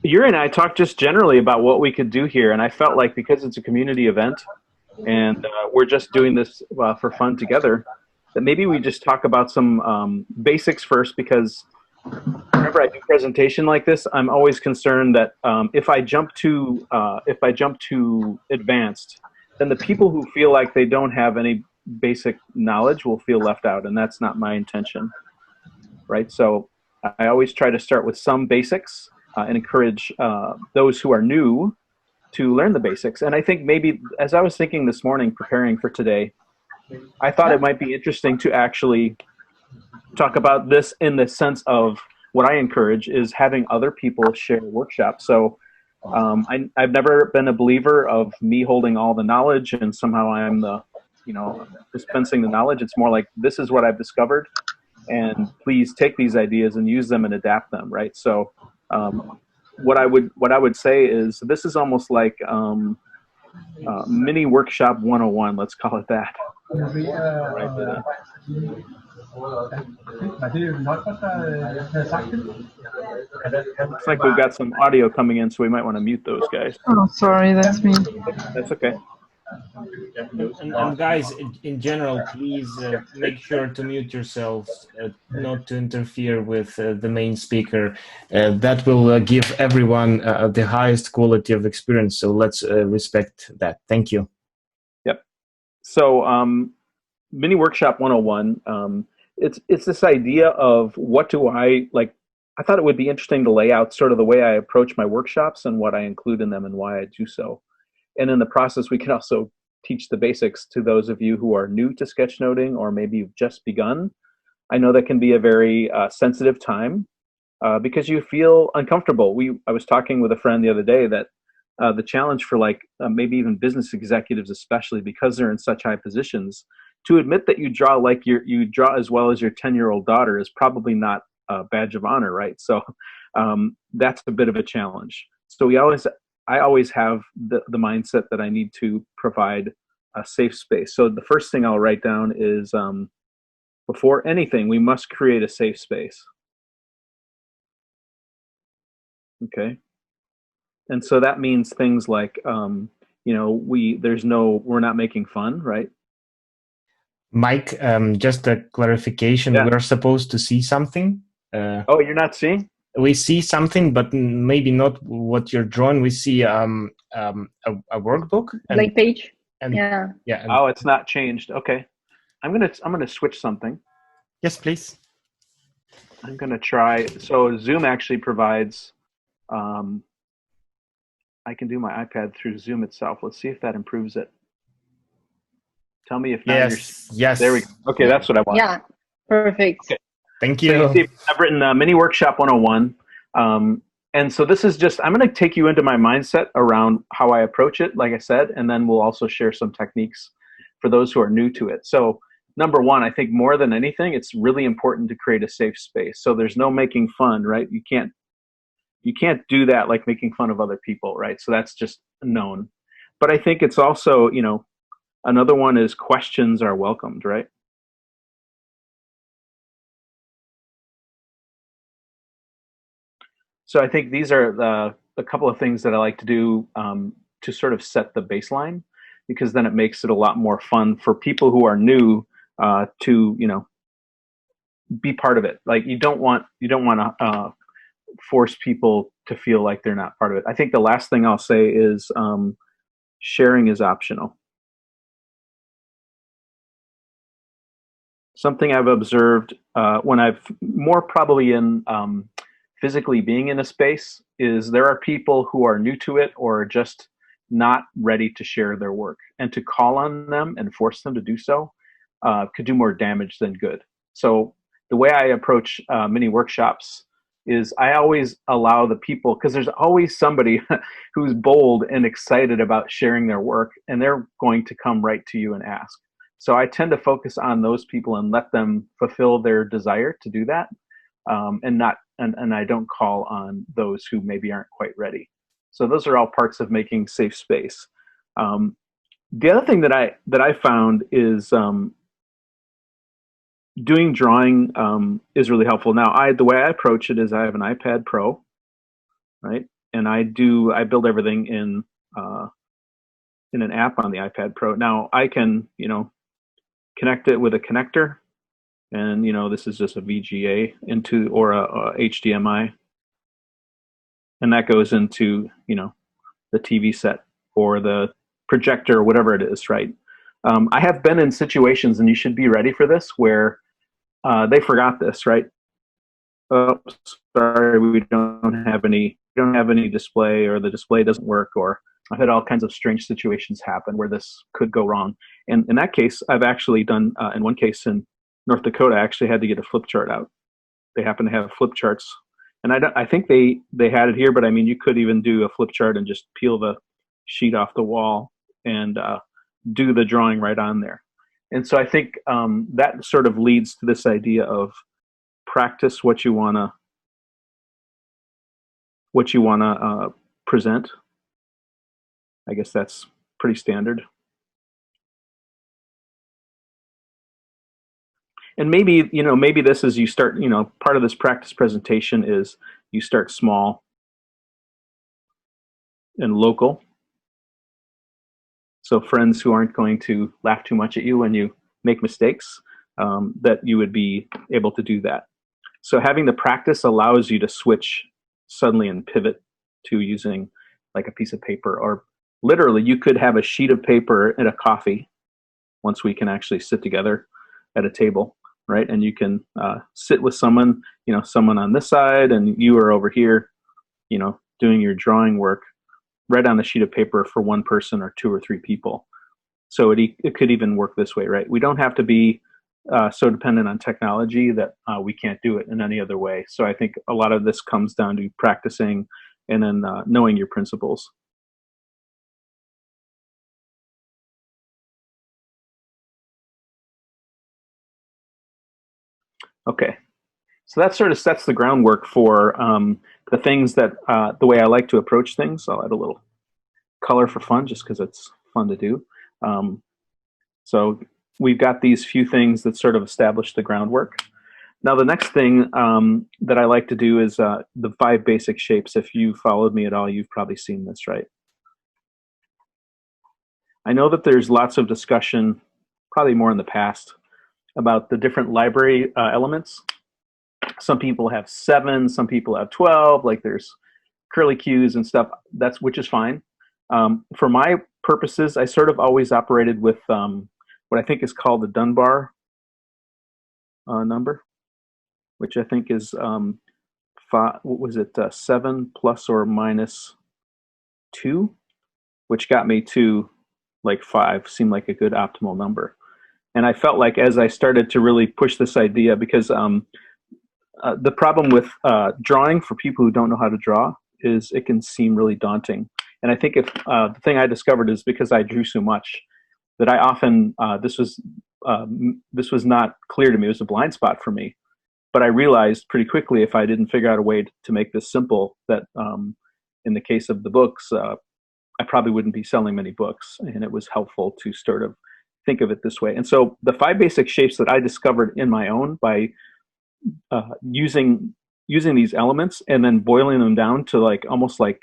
Yuri and I talked just generally about what we could do here, and I felt like because it's a community event and we're just doing this for fun together, that maybe we just talk about some basics first. Because whenever I do presentation like this, I'm always concerned that if I jump too advanced, then the people who feel like they don't have any basic knowledge will feel left out, and that's not my intention, right? So I always try to start with some basics and encourage those who are new to learn the basics. And I think maybe as I was thinking this morning, preparing for today, I thought it might be interesting to actually talk about this in the sense of what I encourage is having other people share workshops. So I've never been a believer of me holding all the knowledge and somehow I'm the, dispensing the knowledge. It's more like this is what I've discovered, and please take these ideas and use them and adapt them, right? So what I would say is this is almost like mini workshop 101. Let's call it that. Right. Looks like we've got some audio coming in, so we might want to mute those guys. Oh, sorry, that's me. That's okay. And guys, in general, please make sure to mute yourselves, not to interfere with the main speaker. That will give everyone the highest quality of experience. So let's respect that. Thank you. Yep. So mini workshop 101. It's this idea of what do I like. I thought it would be interesting to lay out sort of the way I approach my workshops and what I include in them and why I do so. And in the process, we can also teach the basics to those of you who are new to sketchnoting or maybe you've just begun. I know that can be a very sensitive time because you feel uncomfortable. I was talking with a friend the other day that the challenge for maybe even business executives, especially because they're in such high positions, to admit that you draw like you draw as well as your 10-year-old daughter is probably not a badge of honor, right? So that's a bit of a challenge. So I always have the mindset that I need to provide a safe space. So the first thing I'll write down is before anything, we must create a safe space. Okay. And so that means things like, we're not making fun, right? Mike, just a clarification. Yeah. We're supposed to see something. Oh, you're not seeing? We see something, but maybe not what you're drawing. We see a workbook, Blank page. And, yeah. Yeah. Oh, it's not changed. Okay. I'm gonna switch something. Yes, please. I'm gonna try. So Zoom actually provides. I can do my iPad through Zoom itself. Let's see if that improves it. Tell me if not. Yes. There we go. Okay, that's what I want. Yeah. Perfect. Okay. Thank you. So you see, I've written Mini Workshop 101. And so this is just, I'm going to take you into my mindset around how I approach it, like I said, and then we'll also share some techniques for those who are new to it. So number one, I think more than anything, it's really important to create a safe space. So there's no making fun, right? You can't do that like making fun of other people, right? So that's just known. But I think it's also, another one is questions are welcomed, right? So I think these are a couple of things that I like to do to sort of set the baseline, because then it makes it a lot more fun for people who are new to be part of it. Like you don't want to force people to feel like they're not part of it. I think the last thing I'll say is sharing is optional. Something I've observed when I've more probably in physically being in a space is there are people who are new to it or just not ready to share their work, and to call on them and force them to do so could do more damage than good. So the way I approach mini workshops is I always allow the people, because there's always somebody who's bold and excited about sharing their work, and they're going to come right to you and ask. So I tend to focus on those people and let them fulfill their desire to do that, and I don't call on those who maybe aren't quite ready. So those are all parts of making safe space. The other thing that I found is doing drawing is really helpful. Now, the way I approach it is I have an iPad Pro, right? and I build everything in an app on the iPad Pro. Now I can, connect it with a connector, and this is just a VGA into or a HDMI, and that goes into the TV set or the projector or whatever it is, right? I have been in situations, and you should be ready for this, where they forgot this, right? Oh, sorry, we don't have any display, or the display doesn't work, or I've had all kinds of strange situations happen where this could go wrong. And in that case, I've actually done, in one case in North Dakota, I actually had to get a flip chart out. They happen to have flip charts. And I think they had it here, but I mean, you could even do a flip chart and just peel the sheet off the wall and do the drawing right on there. And so I think that sort of leads to this idea of practice what you wanna present. I guess that's pretty standard. And maybe, maybe this is you start, part of this practice presentation is you start small and local. So friends who aren't going to laugh too much at you when you make mistakes, that you would be able to do that. So having the practice allows you to switch suddenly and pivot to using like a piece of paper, or literally you could have a sheet of paper and a coffee once we can actually sit together at a table, right? And you can sit with someone, someone on this side, and you are over here, doing your drawing work right on the sheet of paper for one person or two or three people. So it could even work this way, right? We don't have to be so dependent on technology that we can't do it in any other way. So I think a lot of this comes down to practicing and then knowing your principles. Okay, so that sort of sets the groundwork for the things that, the way I like to approach things. I'll add a little color for fun, just because it's fun to do. So we've got these few things that sort of establish the groundwork. Now the next thing that I like to do is the 5 basic shapes. If you followed me at all, you've probably seen this, right? I know that there's lots of discussion, probably more in the past, about the different library elements. Some people have 7, some people have 12, like there's curly cues and stuff, which is fine. For my purposes, I sort of always operated with what I think is called the Dunbar number, which I think is 7 plus or minus 2, which got me to like 5, seemed like a good optimal number. And I felt like as I started to really push this idea, because the problem with drawing for people who don't know how to draw is it can seem really daunting. And I think if the thing I discovered is because I drew so much that I often, this was not clear to me. It was a blind spot for me. But I realized pretty quickly, if I didn't figure out a way to make this simple, that in the case of the books, I probably wouldn't be selling many books. And it was helpful to sort of think of it this way. And so the 5 basic shapes that I discovered in my own by using these elements and then boiling them down to like almost like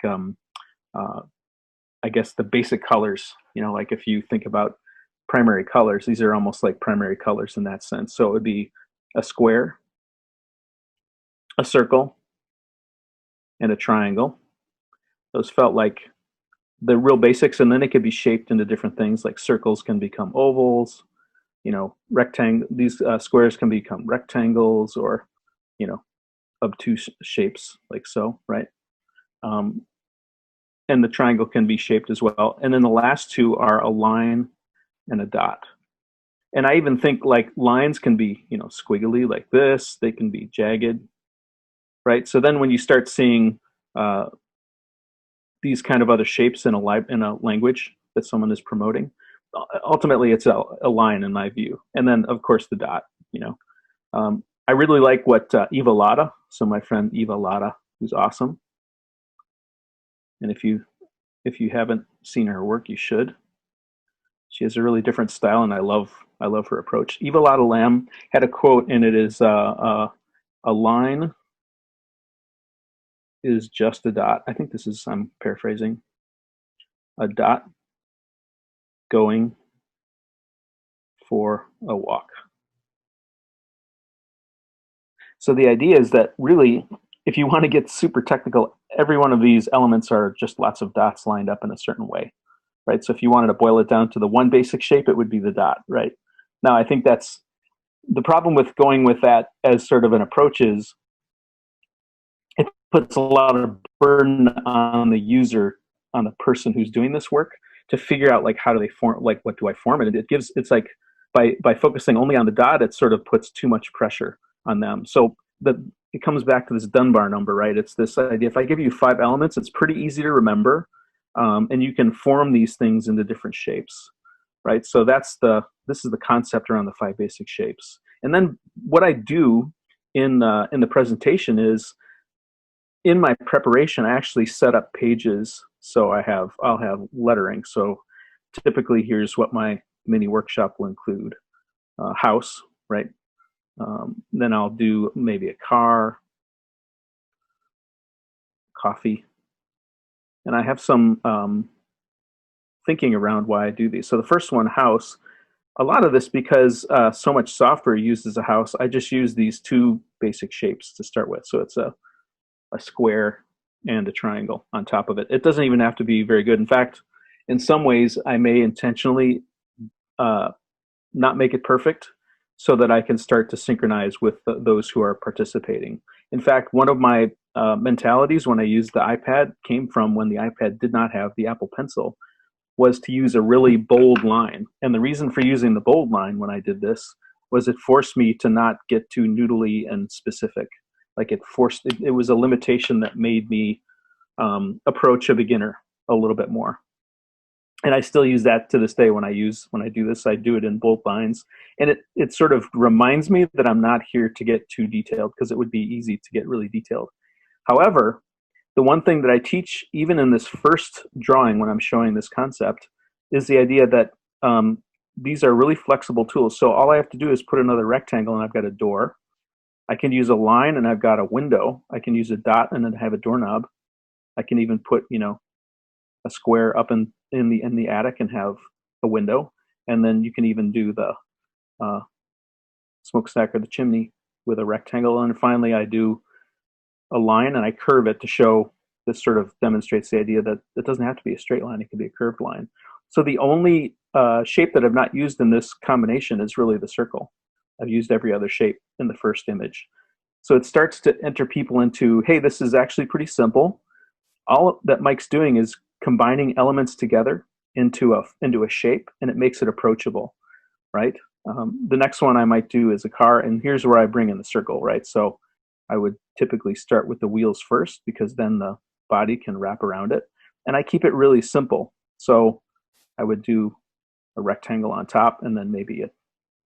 I guess the basic colors, like if you think about primary colors, these are almost like primary colors in that sense. So it would be a square, a circle, and a triangle. Those felt like the real basics, and then it could be shaped into different things, like circles can become ovals, these squares can become rectangles, or obtuse shapes like so, right? And the triangle can be shaped as well. And then the last 2 are a line and a dot. And I even think like lines can be, squiggly like this. They can be jagged, right? So then when you start seeing these kind of other shapes in a language that someone is promoting, ultimately it's a line in my view. And then of course the dot. I really like what Eva Latta, so my friend Eva Latta, who's awesome. And if you haven't seen her work, you should. She has a really different style, and I love her approach. Eva Latta Lamb had a quote, and it is a line is just a dot. I think this is, I'm paraphrasing, a dot going for a walk. So the idea is that really, if you want to get super technical, every one of these elements are just lots of dots lined up in a certain way, right? So if you wanted to boil it down to the one basic shape, it would be the dot, right? Now, I think that's the problem with going with that as sort of an approach is it puts a lot of burden on the user, on the person who's doing this work, to figure out like how do they form, like what do I form it? It gives, it's like by focusing only on the dot, it sort of puts too much pressure on them. So it comes back to this Dunbar number, right? It's this idea, if I give you 5 elements, it's pretty easy to remember, and you can form these things into different shapes, right? So this is the concept around the 5 basic shapes. And then what I do in the presentation is, in my preparation, I actually set up pages. So I'll have lettering. So typically, here's what my mini workshop will include: house, right? Then I'll do maybe a car, coffee, and I have some thinking around why I do these. So the first one, house. A lot of this, because so much software uses a house, I just use these 2 basic shapes to start with. So it's a square and a triangle on top of it. It doesn't even have to be very good. In fact, in some ways, I may intentionally not make it perfect so that I can start to synchronize with those who are participating. In fact, one of my mentalities when I used the iPad came from when the iPad did not have the Apple Pencil, was to use a really bold line. And the reason for using the bold line when I did this was it forced me to not get too noodly and specific. Like it was a limitation that made me approach a beginner a little bit more. And I still use that to this day when I do this. I do it in bold lines, and it sort of reminds me that I'm not here to get too detailed, because it would be easy to get really detailed. However, the one thing that I teach, even in this first drawing when I'm showing this concept, is the idea that these are really flexible tools. So all I have to do is put another rectangle, and I've got a door. I can use a line, and I've got a window. I can use a dot, and then have a doorknob. I can even put, a square up in the attic and have a window. And then you can even do the smokestack or the chimney with a rectangle. And finally, I do a line, and I curve it to show, this sort of demonstrates the idea that it doesn't have to be a straight line. It can be a curved line. So the only shape that I've not used in this combination is really the circle. I've used every other shape in the first image. So it starts to enter people into, hey, this is actually pretty simple. All that Mike's doing is combining elements together into a shape, and it makes it approachable, right? The next one I might do is a car, and here's where I bring in the circle, right? So I would typically start with the wheels first, because then the body can wrap around it, and I keep it really simple. So I would do a rectangle on top, and then maybe it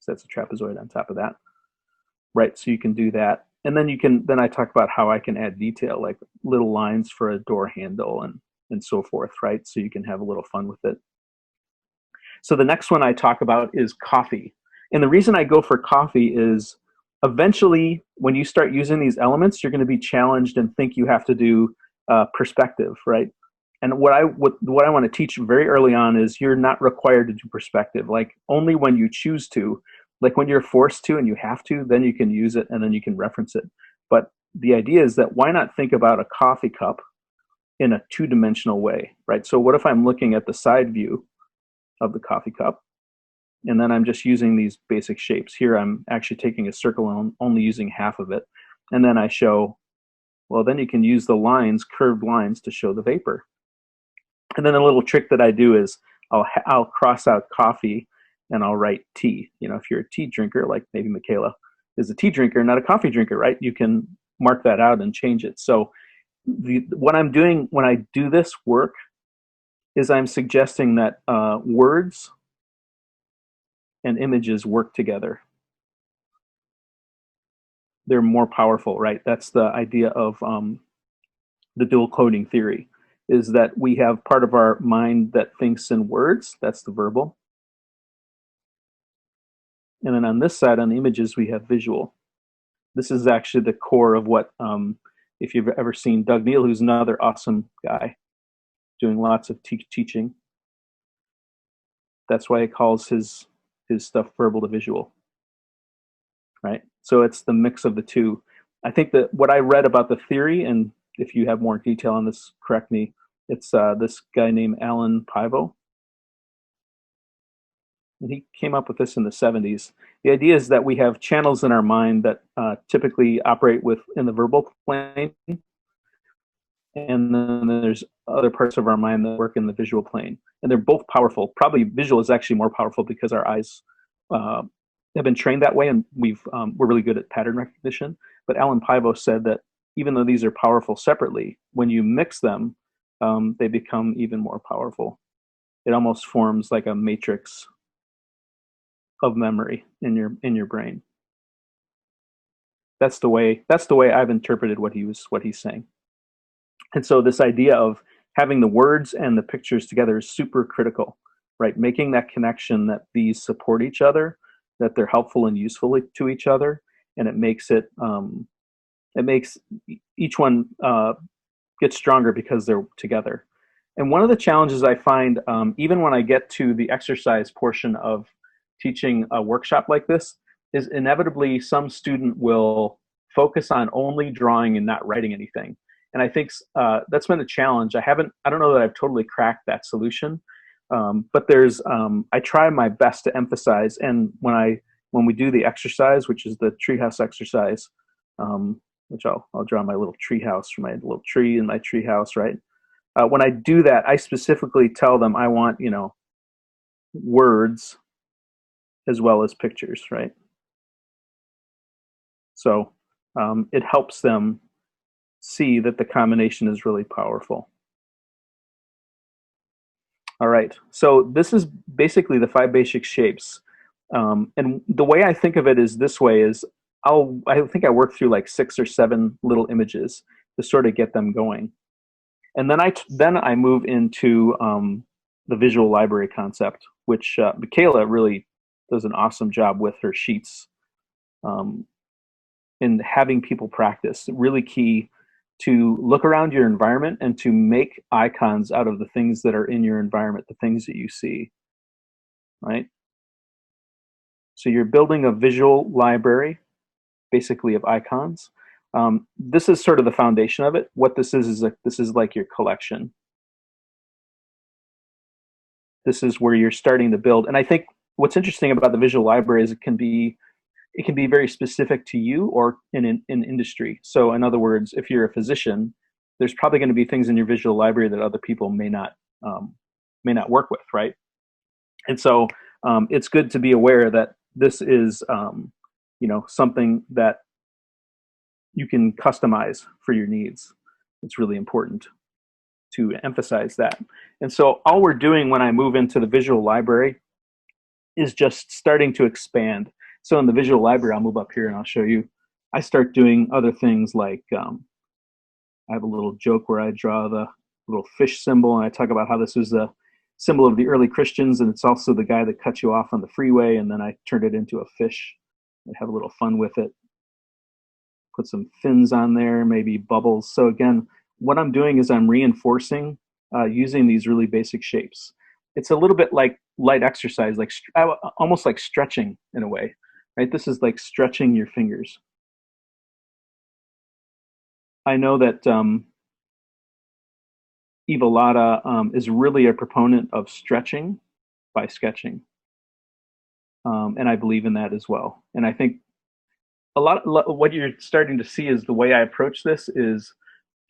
sets a trapezoid on top of that, right? So you can do that. And then I talk about how I can add detail, like little lines for a door handle and so forth, right? So you can have a little fun with it. So the next one I talk about is coffee. And the reason I go for coffee is, eventually, when you start using these elements, you're going to be challenged and think you have to do perspective, right? And what I want to teach very early on is, you're not required to do perspective. Like, only when you choose to. Like when you're forced to and you have to, then you can use it, and then you can reference it. But the idea is that, why not think about a coffee cup in a 2-dimensional way, right? So what if I'm looking at the side view of the coffee cup, and then I'm just using these basic shapes. Here I'm actually taking a circle and only using half of it. And then I show, well, then you can use the lines, curved lines, to show the vapor. And then a little trick that I do is, I'll cross out coffee, and I'll write tea. If you're a tea drinker, like maybe Michaela is a tea drinker, not a coffee drinker, right? You can mark that out and change it. So what I'm doing when I do this work is, I'm suggesting that words and images work together. They're more powerful, right? That's the idea of the dual coding theory, is that we have part of our mind that thinks in words. That's the verbal. And then on this side, on the images, we have visual. This is actually the core of what if you've ever seen Doug Neal, who's another awesome guy doing lots of teaching. That's why he calls his stuff verbal to visual, right? So it's the mix of the two. I think that what I read about the theory, and if you have more detail on this, correct me, it's this guy named Alan Pivo. And he came up with this in the 70s. The idea is that we have channels in our mind that typically operate in the verbal plane, and then there's other parts of our mind that work in the visual plane. And they're both powerful. Probably visual is actually more powerful because our eyes have been trained that way, and we're really good at pattern recognition. But Alan Pivo said that even though these are powerful separately, when you mix them, they become even more powerful. It almost forms like a matrix of memory in your brain. That's the way I've interpreted what he's saying. And so this idea of having the words and the pictures together is super critical, right? Making that connection that these support each other, that they're helpful and useful to each other, and it makes each one get stronger because they're together. And one of the challenges I find, even when I get to the exercise portion of teaching a workshop like this, is inevitably some student will focus on only drawing and not writing anything. And I think that's been a challenge. I don't know that I've totally cracked that solution, but I try my best to emphasize. And when we do the exercise, which is the treehouse exercise, which I'll draw my little treehouse for my little tree in my treehouse, right? When I do that, I specifically tell them I want, words as well as pictures, right? So it helps them see that the combination is really powerful. All right, so this is basically the 5 basic shapes. And the way I think of it is this way: is I think I work through like 6 or 7 little images to sort of get them going. And then I move into the visual library concept, which Michaela really does an awesome job with her sheets, in having people practice. Really key to look around your environment and to make icons out of the things that are in your environment, the things that you see, right? So you're building a visual library, basically, of icons. This is sort of the foundation of it. What this is like your collection. This is where you're starting to build. And I think what's interesting about the visual library is it can be very specific to you or in industry. So in other words, if you're a physician, there's probably going to be things in your visual library that other people may not work with, right? And so it's good to be aware that this is something that you can customize for your needs. It's really important to emphasize that. And so all we're doing when I move into the visual library is just starting to expand. So in the visual library, I'll move up here and I'll show you. I start doing other things like I have a little joke where I draw the little fish symbol, and I talk about how this was a symbol of the early Christians, and it's also the guy that cut you off on the freeway, and then I turned it into a fish. I have a little fun with it. Put some fins on there, maybe bubbles. So again, what I'm doing is I'm reinforcing using these really basic shapes. It's a little bit like light exercise, like almost like stretching in a way, right? This is like stretching your fingers. I know that Eva Latta is really a proponent of stretching by sketching. And I believe in that as well. And I think a lot of what you're starting to see is the way I approach this is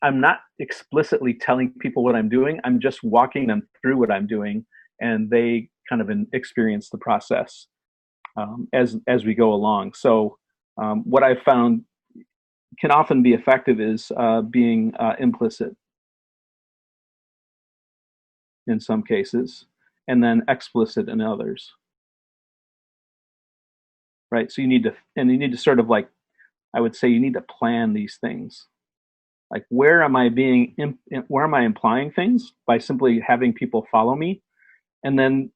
I'm not explicitly telling people what I'm doing. I'm just walking them through what I'm doing, and they kind of experience the process as we go along. So what I've found can often be effective is being implicit in some cases, and then explicit in others. Right? So you need to sort of, like, I would say you need to plan these things. Like, where am I implying things by simply having people follow me? And then,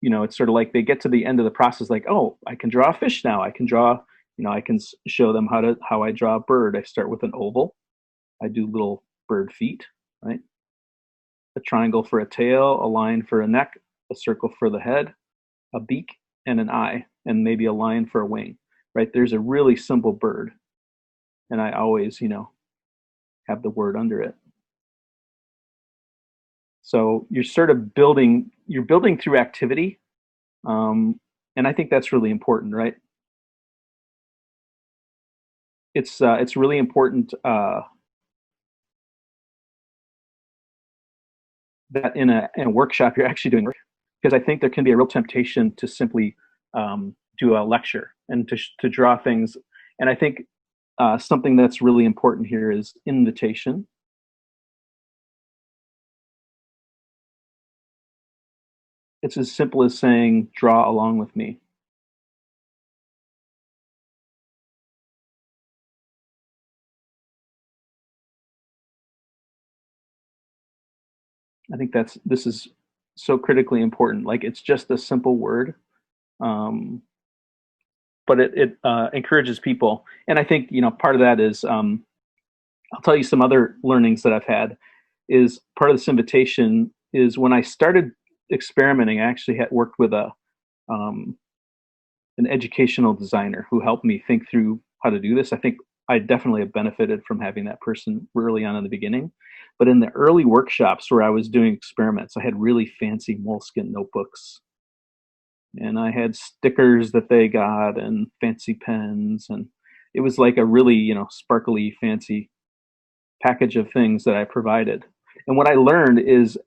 it's sort of like they get to the end of the process, like, oh, I can draw a fish now. I can draw, I can show them how I draw a bird. I start with an oval, I do little bird feet, right? A triangle for a tail, a line for a neck, a circle for the head, a beak, and an eye, and maybe a line for a wing, right? There's a really simple bird, and I always, have the word under it. So you're sort of building through activity, and I think that's really important, right? It's really important that in a workshop you're actually doing work, because I think there can be a real temptation to simply do a lecture and to draw things. And I think something that's really important here is invitation. It's as simple as saying, draw along with me. I think this is so critically important. Like, it's just a simple word, but it encourages people. And I think, part of that is, I'll tell you some other learnings that I've had, is part of this invitation is when I started experimenting, I actually had worked with an educational designer who helped me think through how to do this. I think I definitely have benefited from having that person early on in the beginning. But in the early workshops where I was doing experiments, I had really fancy moleskin notebooks. And I had stickers that they got and fancy pens. And it was like a really, sparkly, fancy package of things that I provided. And what I learned is,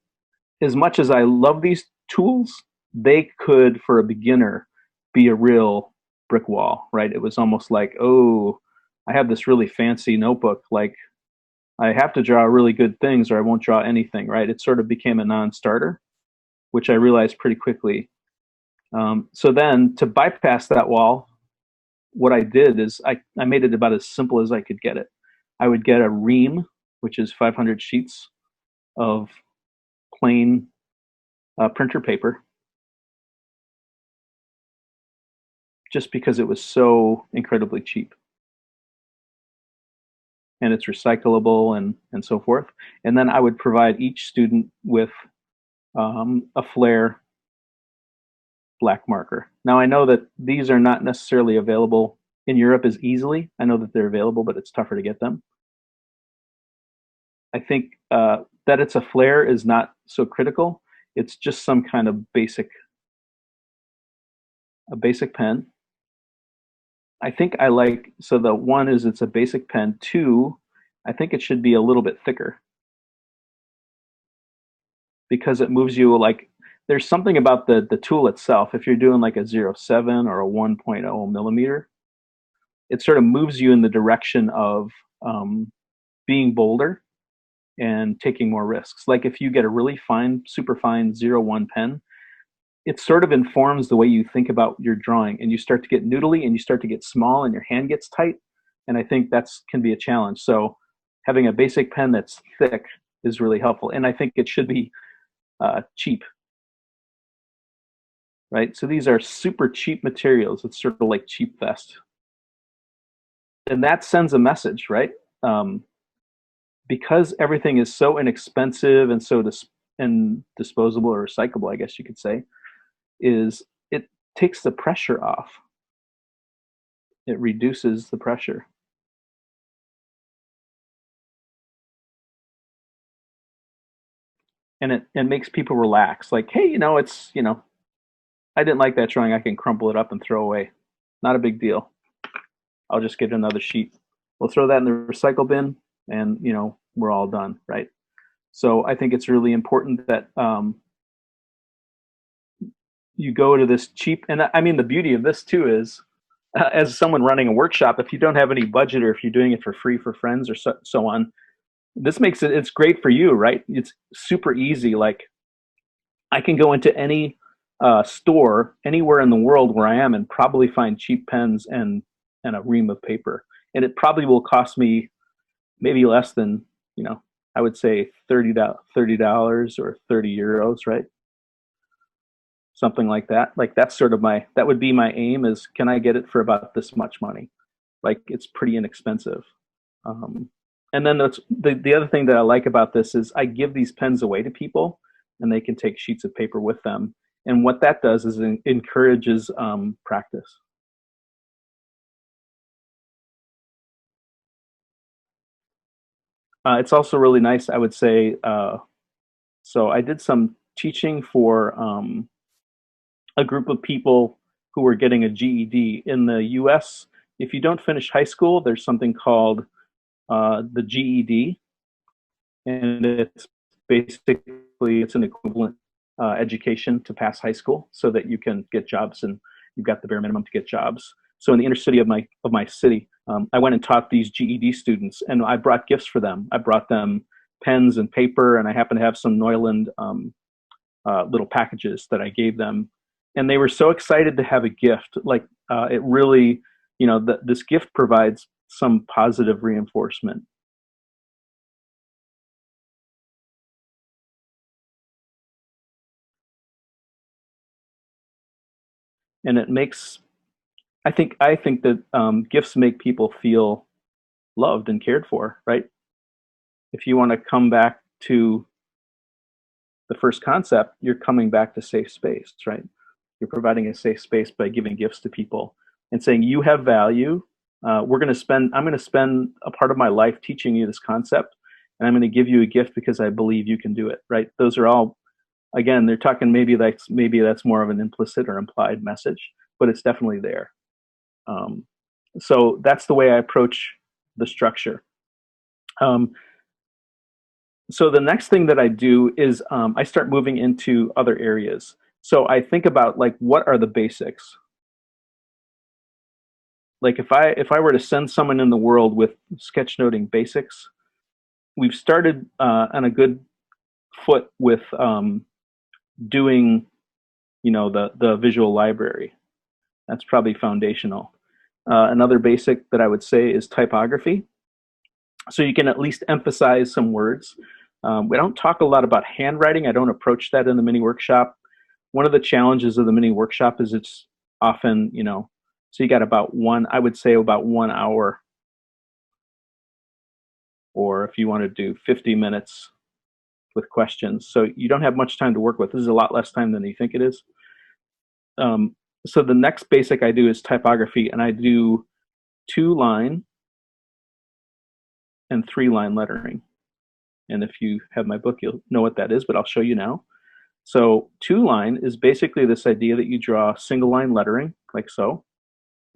as much as I love these tools, they could, for a beginner, be a real brick wall, right? It was almost like, oh, I have this really fancy notebook, like I have to draw really good things or I won't draw anything, right? It sort of became a non-starter, which I realized pretty quickly. So then, to bypass that wall, what I did is I made it about as simple as I could get it. I would get a ream, which is 500 sheets of plain printer paper, just because it was so incredibly cheap. And it's recyclable and so forth. And then I would provide each student with a flare black marker. Now, I know that these are not necessarily available in Europe as easily. I know that they're available, but it's tougher to get them. I think that it's a flare is not so critical. It's just some kind of basic pen. I think I like, so the one is it's a basic pen. Two, I think it should be a little bit thicker, because it moves you, like, there's something about the tool itself. If you're doing like a 0.7 or a 1.0 millimeter, it sort of moves you in the direction of being bolder and taking more risks. Like if you get a really fine, super fine 0.1 pen, it sort of informs the way you think about your drawing, and you start to get noodly and you start to get small and your hand gets tight. And I think that's can be a challenge. So having a basic pen that's thick is really helpful. And I think it should be cheap, right? So these are super cheap materials. It's sort of like cheap vest. And that sends a message, right? Because everything is so inexpensive and so disposable or recyclable, I guess you could say, is it takes the pressure off. It reduces the pressure. And it makes people relax. Like, hey, it's, I didn't like that drawing. I can crumple it up and throw away. Not a big deal. I'll just get another sheet. We'll throw that in the recycle bin, and, we're all done, right? So I think it's really important that you go to this cheap, and I mean, the beauty of this too is, as someone running a workshop, if you don't have any budget or if you're doing it for free for friends or so on, this makes it's great for you, right? It's super easy. Like, I can go into any store anywhere in the world where I am and probably find cheap pens and a ream of paper. And it probably will cost me maybe less than, I would say $30 or 30 euros, right? Something like that. Like, that's sort of that would be my aim, is can I get it for about this much money? Like, it's pretty inexpensive. And then the other thing that I like about this is I give these pens away to people, and they can take sheets of paper with them. And what that does is it encourages practice. It's also really nice, I would say. So I did some teaching for a group of people who were getting a GED. In the US, if you don't finish high school, there's something called the GED, and it's basically it's an equivalent education to pass high school, so that you can get jobs, and you've got the bare minimum to get jobs. So in the inner city of my city, I went and taught these GED students, and I brought gifts for them. I brought them pens and paper, and I happened to have some Neuland little packages that I gave them, and they were so excited to have a gift. Like it really, this gift provides some positive reinforcement. And it makes, I think that gifts make people feel loved and cared for, right? If you want to come back to the first concept, you're coming back to safe space, right? You're providing a safe space by giving gifts to people and saying, you have value. I'm going to spend a part of my life teaching you this concept, and I'm going to give you a gift because I believe you can do it, right? Those are all, again, they're talking, maybe that's more of an implicit or implied message, but it's definitely there. So that's the way I approach the structure. So the next thing that I do is I start moving into other areas. So I think about, like, what are the basics? Like if I were to send someone in the world with sketchnoting basics, we've started on a good foot with doing, the visual library. That's probably foundational. Another basic that I would say is typography. So you can at least emphasize some words. We don't talk a lot about handwriting. I don't approach that in the mini workshop. One of the challenges of the mini workshop is it's often, so you got I would say about 1 hour, or if you want to do 50 minutes with questions. So you don't have much time to work with. This is a lot less time than you think it is. So the next basic I do is typography, and I do 2-line and 3-line lettering. And if you have my book, you'll know what that is, but I'll show you now. So 2-line is basically this idea that you draw single line lettering, like so,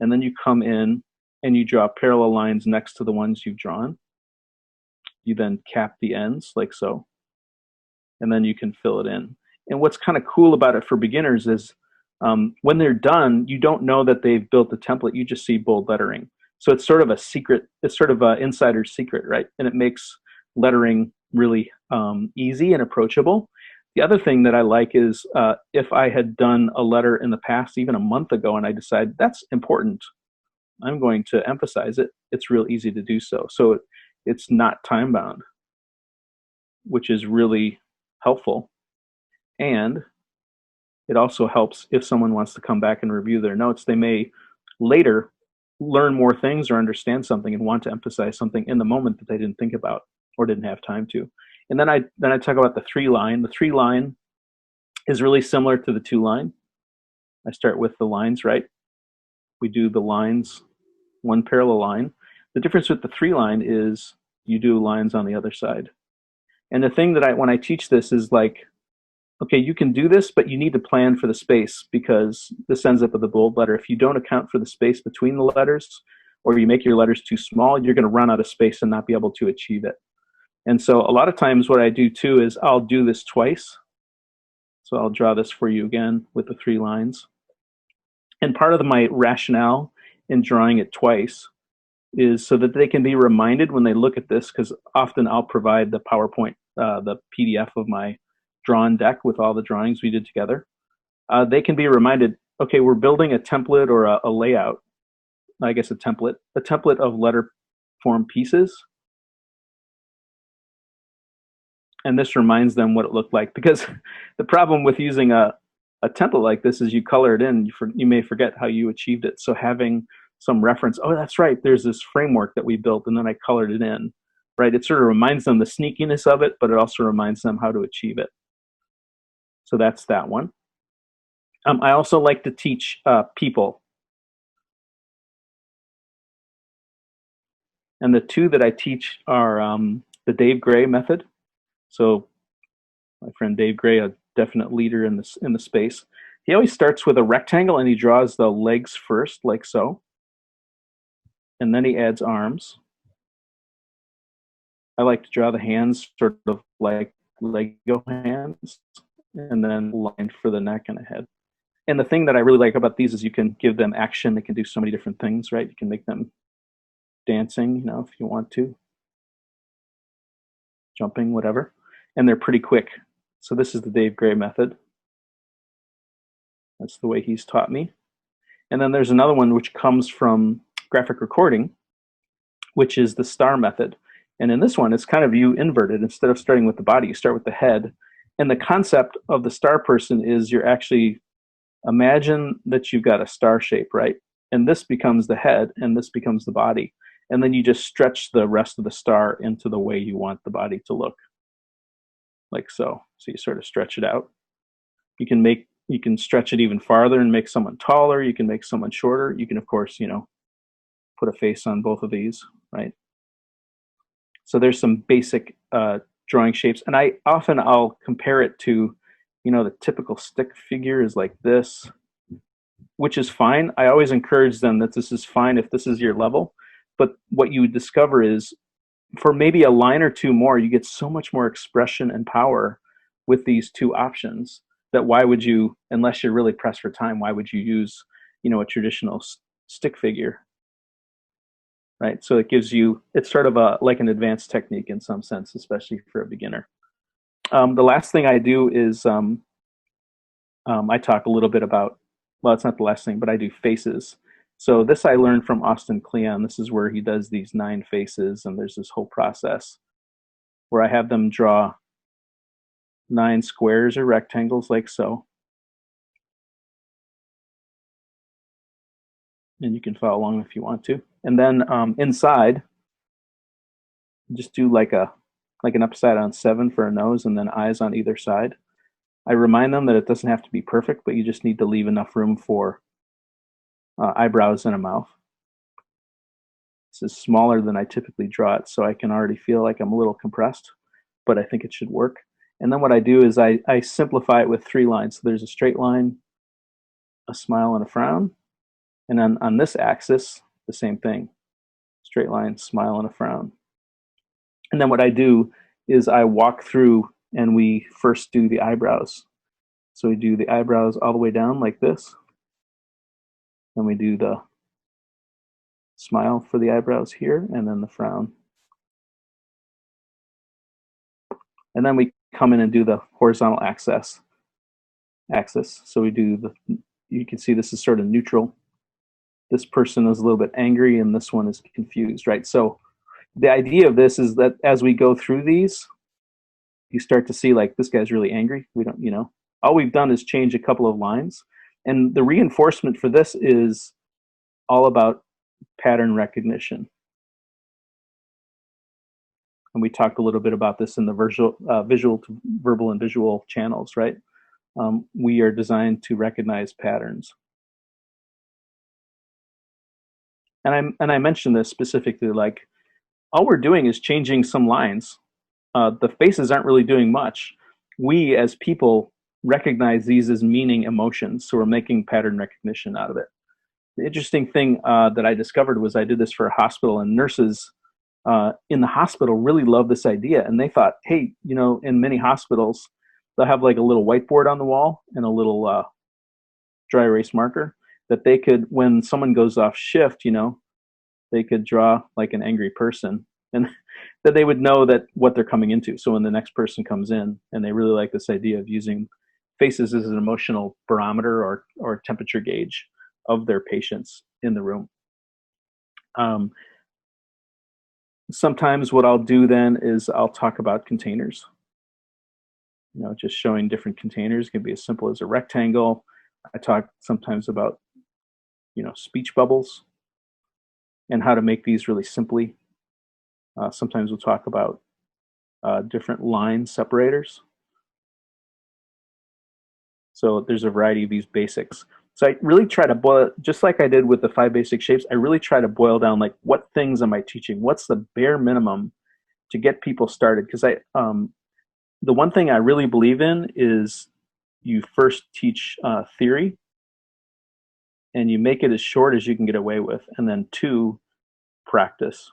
and then you come in and you draw parallel lines next to the ones you've drawn. You then cap the ends, like so, and then you can fill it in. And what's kind of cool about it for beginners is when they're done, you don't know that they've built a template. You just see bold lettering. So it's sort of a secret. It's sort of an insider's secret, right? And it makes lettering really easy and approachable. The other thing that I like is if I had done a letter in the past, even a month ago, and I decide that's important, I'm going to emphasize it, it's real easy to do so. So it's not time bound, which is really helpful. And it also helps if someone wants to come back and review their notes. They may later learn more things or understand something and want to emphasize something in the moment that they didn't think about or didn't have time to. And then I talk about the 3-line. The 3-line is really similar to the 2-line. I start with the lines, right? We do the lines, one parallel line. The difference with the 3-line is you do lines on the other side. And the thing that when I teach this is like, okay, you can do this, but you need to plan for the space, because this ends up with a bold letter. If you don't account for the space between the letters, or you make your letters too small, you're going to run out of space and not be able to achieve it. And so a lot of times what I do too is I'll do this twice. So I'll draw this for you again with the 3 lines. And part of my rationale in drawing it twice is so that they can be reminded when they look at this, because often I'll provide the PowerPoint, the PDF of my drawn deck with all the drawings we did together. They can be reminded, okay, we're building a template or a layout, I guess a template of letter form pieces. And this reminds them what it looked like, because the problem with using a template like this is you color it in, you may forget how you achieved it. So having some reference, oh, that's right, there's this framework that we built and then I colored it in. right? It sort of reminds them the sneakiness of it, but it also reminds them how to achieve it. So that's that one. I also like to teach people. And the two that I teach are the Dave Gray method. So my friend Dave Gray, a definite leader in the space. He always starts with a rectangle and he draws the legs first, like so. And then he adds arms. I like to draw the hands sort of like Lego hands, and then line for the neck and a head. And the thing that I really like about these is you can give them action. They can do so many different things, right? You can make them dancing, you know, if you want to, jumping, whatever. And they're pretty quick. So this is the Dave Gray method. That's the way he's taught me. And then there's another one which comes from graphic recording, which is the STAR method. And in this one, it's kind of you inverted. Instead of starting with the body, you start with the head. And the concept of the star person is you're actually, imagine that you've got a star shape, right? And this becomes the head, and this becomes the body. And then you just stretch the rest of the star into the way you want the body to look, like so. So you sort of stretch it out. You can stretch it even farther and make someone taller. You can make someone shorter. You can, of course, you know, put a face on both of these, right? So there's some basic drawing shapes, and I'll compare it to, you know, the typical stick figure is like this, which is fine. I always encourage them that this is fine if this is your level, but what you discover is for maybe a line or two more, you get so much more expression and power with these two options that why would you, unless you're really pressed for time, why would you use, you know, a traditional stick figure? Right, so it gives you, it's sort of like an advanced technique in some sense, especially for a beginner. The last thing I do is I talk a little bit about, well, it's not the last thing, but I do faces. So this I learned from Austin Kleon. This is where he does these 9 faces, and there's this whole process where I have them draw 9 squares or rectangles like so. And you can follow along if you want to. And then inside, just do like an upside down 7 for a nose and then eyes on either side. I remind them that it doesn't have to be perfect, but you just need to leave enough room for eyebrows and a mouth. This is smaller than I typically draw it, so I can already feel like I'm a little compressed, but I think it should work. And then what I do is I simplify it with 3 lines. So there's a straight line, a smile, and a frown. And then on this axis, the same thing. Straight line, smile, and a frown. And then what I do is I walk through and we first do the eyebrows. So we do the eyebrows all the way down like this. Then we do the smile for the eyebrows here, and then the frown. And then we come in and do the horizontal axis. So we do you can see this is sort of neutral. This person is a little bit angry and this one is confused, right? So the idea of this is that as we go through these, you start to see like this guy's really angry. We don't, you know, all we've done is change a couple of lines. And the reinforcement for this is all about pattern recognition. And we talked a little bit about this in the visual to verbal and visual channels, right? We are designed to recognize patterns. And I mentioned this specifically, like all we're doing is changing some lines. The faces aren't really doing much. We as people recognize these as meaning emotions, so we're making pattern recognition out of it. The interesting thing that I discovered was I did this for a hospital, and nurses in the hospital really love this idea, and they thought, hey, you know, in many hospitals, they'll have like a little whiteboard on the wall and a little dry erase marker that they could, when someone goes off shift, you know, they could draw like an angry person, and that they would know that what they're coming into. So when the next person comes in, and they really like this idea of using faces as an emotional barometer or temperature gauge of their patients in the room. Sometimes what I'll do then is I'll talk about containers. You know, just showing different containers. It can be as simple as a rectangle. I talk sometimes about, you know, speech bubbles and how to make these really simply. Sometimes we'll talk about different line separators. So there's a variety of these basics. So I really try to boil, just like I did with the 5 basic shapes, I really try to boil down, like, what things am I teaching? What's the bare minimum to get people started? Because the one thing I really believe in is you first teach theory, and you make it as short as you can get away with, and then 2, practice.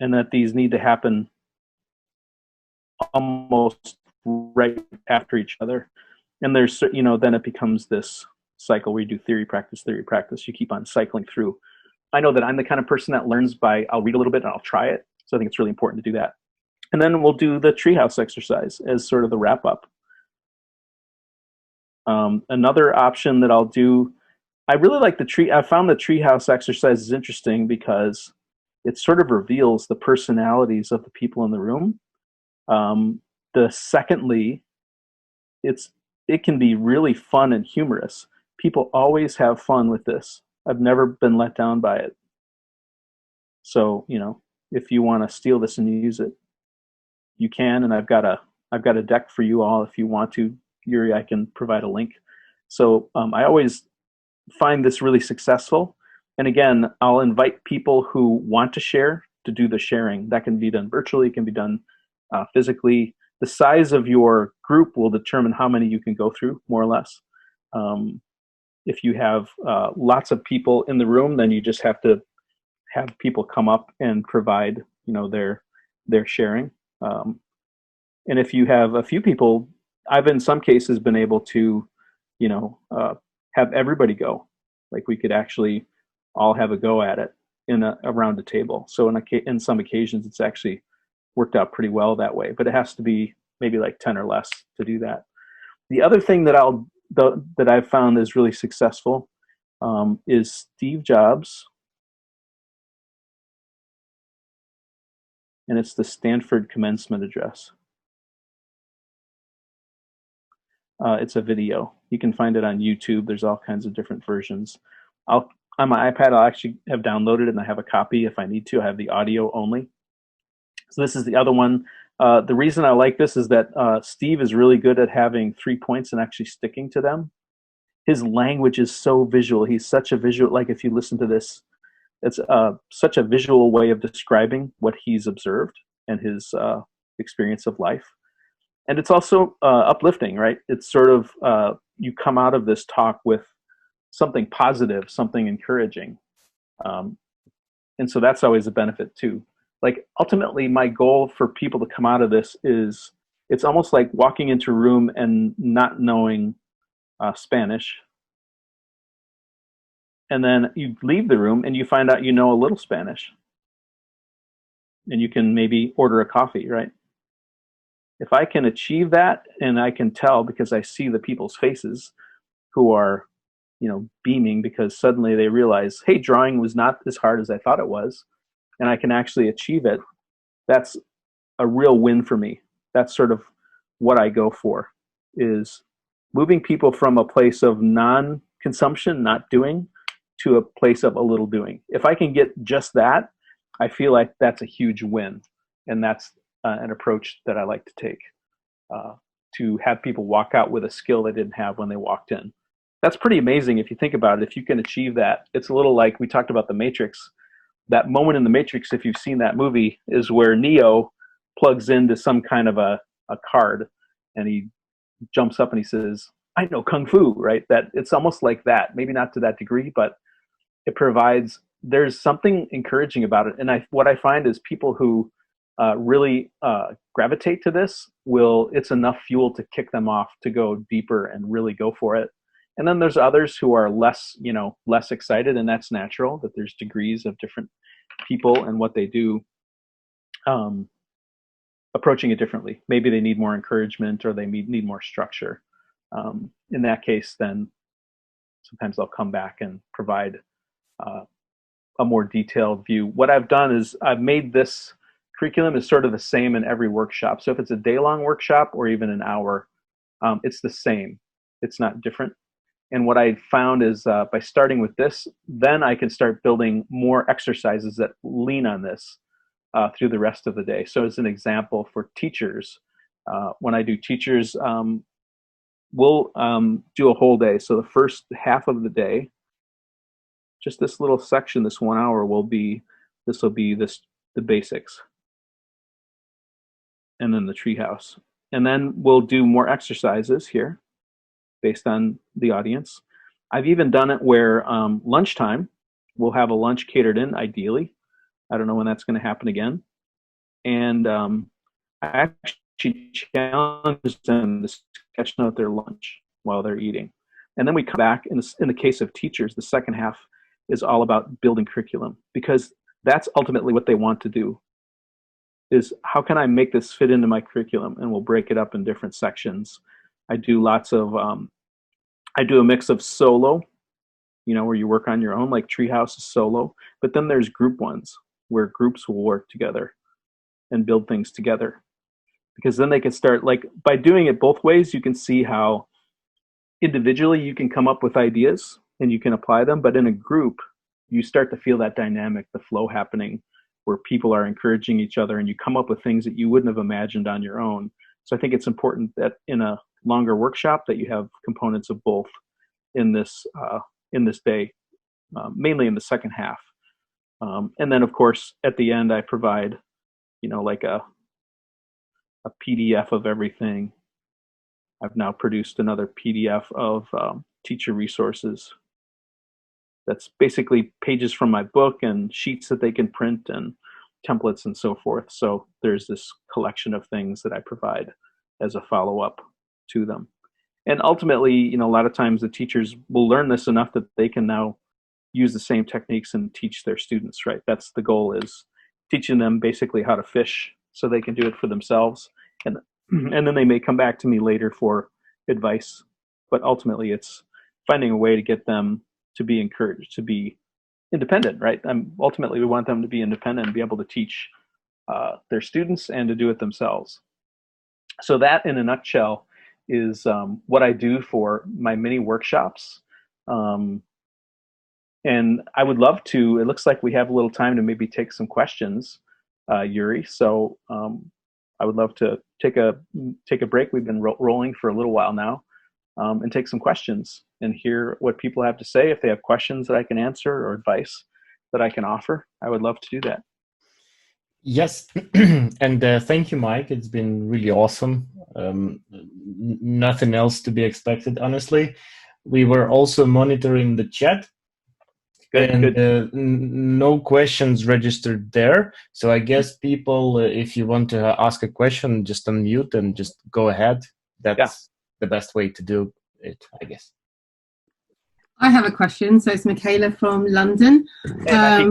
And that these need to happen almost right after each other. And there's, then it becomes this cycle where you do theory, practice, theory, practice. You keep on cycling through. I know that I'm the kind of person that learns by, I'll read a little bit and I'll try it. So I think it's really important to do that. And then we'll do the treehouse exercise as sort of the wrap up. Another option that I'll do, I really like I found the treehouse exercise is interesting because it sort of reveals the personalities of the people in the room. Secondly, it can be really fun and humorous. People always have fun with this. I've never been let down by it. So, if you want to steal this and use it, you can. And I've got a deck for you all if you want to. Yuri, I can provide a link. So I always find this really successful. And again, I'll invite people who want to share to do the sharing. That can be done virtually, can be done physically. The size of your group will determine how many you can go through, more or less. If you have lots of people in the room, then you just have to have people come up and provide, their sharing. And if you have a few people, I've in some cases been able to, have everybody go. Like we could actually all have a go at it around a table. So in some occasions, it's actually worked out pretty well that way. But it has to be maybe like 10 or less to do that. The other thing that I've found is really successful is Steve Jobs, and it's the Stanford Commencement Address. It's a video. You can find it on YouTube. There's all kinds of different versions. On my iPad, I'll actually have downloaded it, and I have a copy if I need to. I have the audio only. So this is the other one. The reason I like this is that Steve is really good at having 3 points and actually sticking to them. His language is so visual. He's such a visual, like if you listen to this, it's such a visual way of describing what he's observed and his experience of life. And it's also uplifting, right? It's sort of, you come out of this talk with something positive, something encouraging. And so that's always a benefit too. Like ultimately my goal for people to come out of this is, it's almost like walking into a room and not knowing Spanish. And then you leave the room and you find out you know a little Spanish. And you can maybe order a coffee, right? If I can achieve that, and I can tell because I see the people's faces who are, beaming because suddenly they realize, hey, drawing was not as hard as I thought it was, and I can actually achieve it, that's a real win for me. That's sort of what I go for, is moving people from a place of non-consumption, not doing, to a place of a little doing. If I can get just that, I feel like that's a huge win. And that's an approach that I like to take, to have people walk out with a skill they didn't have when they walked in. That's pretty amazing if you think about it. If you can achieve that, it's a little like we talked about the Matrix. That moment in the Matrix, if you've seen that movie, is where Neo plugs into some kind of a card, and he jumps up and he says, I know Kung Fu, right? That it's almost like that, maybe not to that degree, but it provides, there's something encouraging about it. And what I find is people who really gravitate to this it's enough fuel to kick them off to go deeper and really go for it. And then there's others who are less excited, and that's natural, that there's degrees of different people and what they do, approaching it differently. Maybe they need more encouragement, or they need more structure. In that case, then sometimes they'll come back and provide a more detailed view. What I've done is I've made this curriculum is sort of the same in every workshop. So if it's a day-long workshop or even an hour, it's the same. It's not different. And what I found is by starting with this, then I can start building more exercises that lean on this through the rest of the day. So as an example for teachers, when I do teachers, we'll do a whole day. So the first half of the day, just this little section, this 1 hour will be the basics, and then the treehouse. And then we'll do more exercises here based on the audience. I've even done it where lunchtime, we'll have a lunch catered in, ideally. I don't know when that's going to happen again. And I actually challenge them to sketch note their lunch while they're eating. And then we come back, in the case of teachers, the second half is all about building curriculum, because that's ultimately what they want to do, is how can I make this fit into my curriculum? And we'll break it up in different sections. I do lots of, I do a mix of solo, where you work on your own, like Treehouse is solo, but then there's group ones where groups will work together and build things together. Because then they can start, like, by doing it both ways, you can see how individually you can come up with ideas and you can apply them, but in a group, you start to feel that dynamic, the flow happening, where people are encouraging each other and you come up with things that you wouldn't have imagined on your own. So I think it's important that in a longer workshop that you have components of both in this day, mainly in the second half. And then, of course, at the end, I provide, like a PDF of everything. I've now produced another PDF of teacher resources. That's basically pages from my book and sheets that they can print and templates and so forth. So there's this collection of things that I provide as a follow-up to them. And ultimately, a lot of times the teachers will learn this enough that they can now use the same techniques and teach their students, right? That's the goal, is teaching them basically how to fish so they can do it for themselves. And then they may come back to me later for advice. But ultimately, it's finding a way to get them to be encouraged to be independent, right? Ultimately, we want them to be independent and be able to teach their students and to do it themselves. So that, in a nutshell, is what I do for my mini workshops. And I would love to, it looks like we have a little time to maybe take some questions, Yuri. So I would love to take a break. We've been rolling for a little while now, and take some questions and hear what people have to say. If they have questions that I can answer or advice that I can offer, I would love to do that. Yes, and thank you, Mike. It's been really awesome. Nothing else to be expected, honestly. We were also monitoring the chat. Good. No questions registered there. So I guess people, if you want to ask a question, just unmute and just go ahead. That's the best way to do it, I guess. I have a question. So it's Michaela from London. Hey,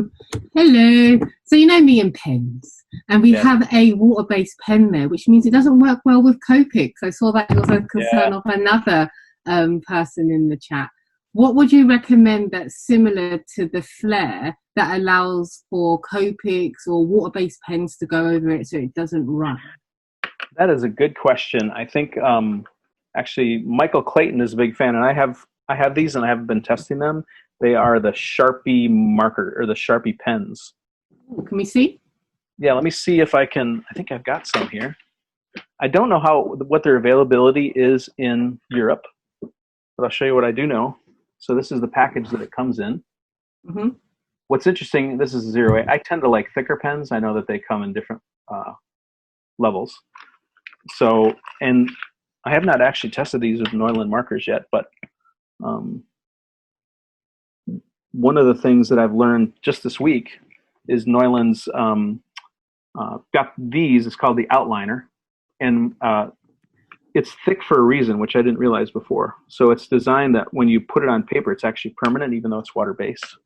hello. So you know me and pens, and we have a water-based pen there, which means it doesn't work well with Copic. I saw that was a concern of another person in the chat. What would you recommend that's similar to the Flare that allows for Copics or water-based pens to go over it so it doesn't run? That is a good question. I think actually Michael Clayton is a big fan, and I have these and I haven't been testing them. They are the Sharpie marker, or the Sharpie pens. Ooh, can we see? Yeah, let me see if I can. I think I've got some here. I don't know what their availability is in Europe, but I'll show you what I do know. So this is the package that it comes in. Mm-hmm. What's interesting, this is 0.8. I tend to like thicker pens. I know that they come in different levels. So, and I have not actually tested these with Neuland markers yet, but one of the things that I've learned just this week is Neuland's got these. It's called the Outliner, and it's thick for a reason, which I didn't realize before. So it's designed that when you put it on paper, it's actually permanent, even though it's water-based.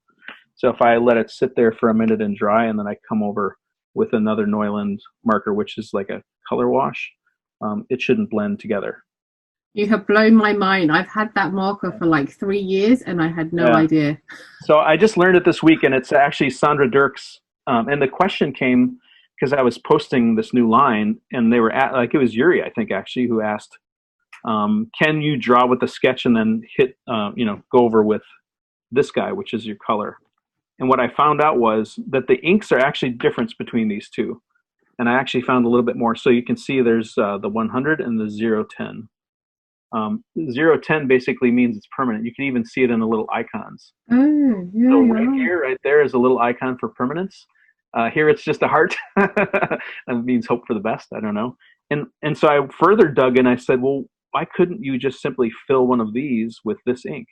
So if I let it sit there for a minute and dry, and then I come over with another Neuland marker, which is like a color wash, it shouldn't blend together. You have blown my mind. I've had that marker for like 3 years, and I had no idea. So I just learned it this week, and it's actually Sandra Dirks. And the question came because I was posting this new line, and they were it was Yuri, I think, actually, who asked, Can you draw with the sketch and then hit, go over with this guy, which is your color? And what I found out was that the inks are actually difference between these two. And I actually found a little bit more. So you can see there's the 100 and the 010. 010 basically means it's permanent. You can even see it in the little icons. Oh, yeah, So right there is a little icon for permanence. Here it's just a heart. That means hope for the best. I don't know. And so I further dug in. I said, well, why couldn't you just simply fill one of these with this ink?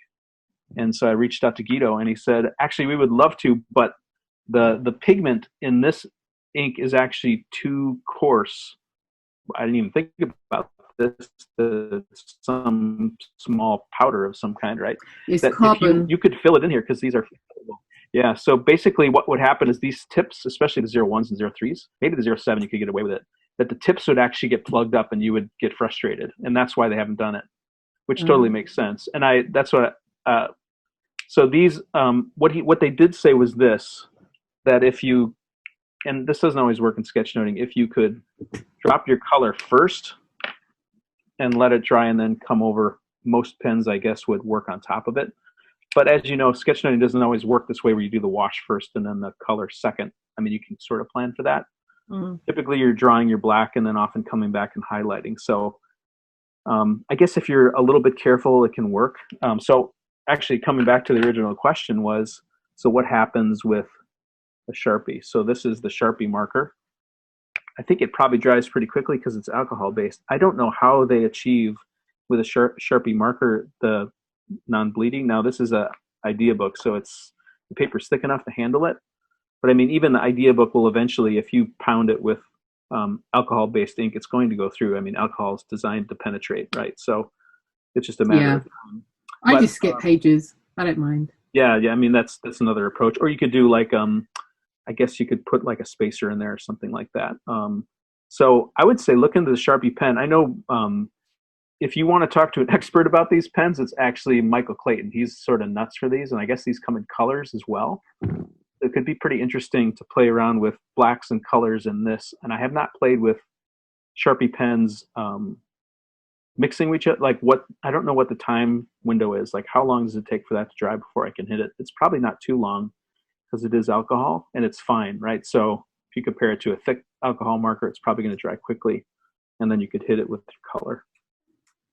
And so I reached out to Guido, and he said, actually, we would love to, but the pigment in this ink is actually too coarse. I didn't even think about this. Some small powder of some kind, right? It's that carbon. If you could fill it in here because these are fillable. Yeah, so basically what would happen is these tips, especially the 01s and 03s, maybe the 07 you could get away with it, that the tips would actually get plugged up and you would get frustrated. And that's why they haven't done it, which totally makes sense. And that's what so these, what they did say was this, that if you, and this doesn't always work in sketchnoting, if you could drop your color first and let it dry and then come over, most pens, I guess, would work on top of it. But as you know, sketchnoting doesn't always work this way where you do the wash first and then the color second. I mean, you can sort of plan for that. Typically, you're drawing your black and then often coming back and highlighting. So I guess if you're a little bit careful, it can work. So actually, coming back to the original question was, so what happens with a Sharpie? So this is the Sharpie marker. I think it probably dries pretty quickly because it's alcohol-based. I don't know how they achieve with a Sharpie marker the non-bleeding. Now, this is a idea book, so the paper's thick enough to handle it. But I mean, even the idea book will eventually, if you pound it with alcohol-based ink, it's going to go through. I mean, alcohol is designed to penetrate, right? So it's just a matter of time. I just skip pages. I don't mind. Yeah. I mean, that's another approach. Or you could do like, I guess you could put like a spacer in there or something like that. So I would say look into the Sharpie pen. I know if you want to talk to an expert about these pens, it's actually Michael Clayton. He's sort of nuts for these, and I guess these come in colors as well. It could be pretty interesting to play around with blacks and colors in this. And I have not played with Sharpie pens mixing each other. Like I don't know what the time window is. Like how long does it take for that to dry before I can hit it? It's probably not too long because it is alcohol and it's fine, right? So if you compare it to a thick alcohol marker, it's probably going to dry quickly, and then you could hit it with your color.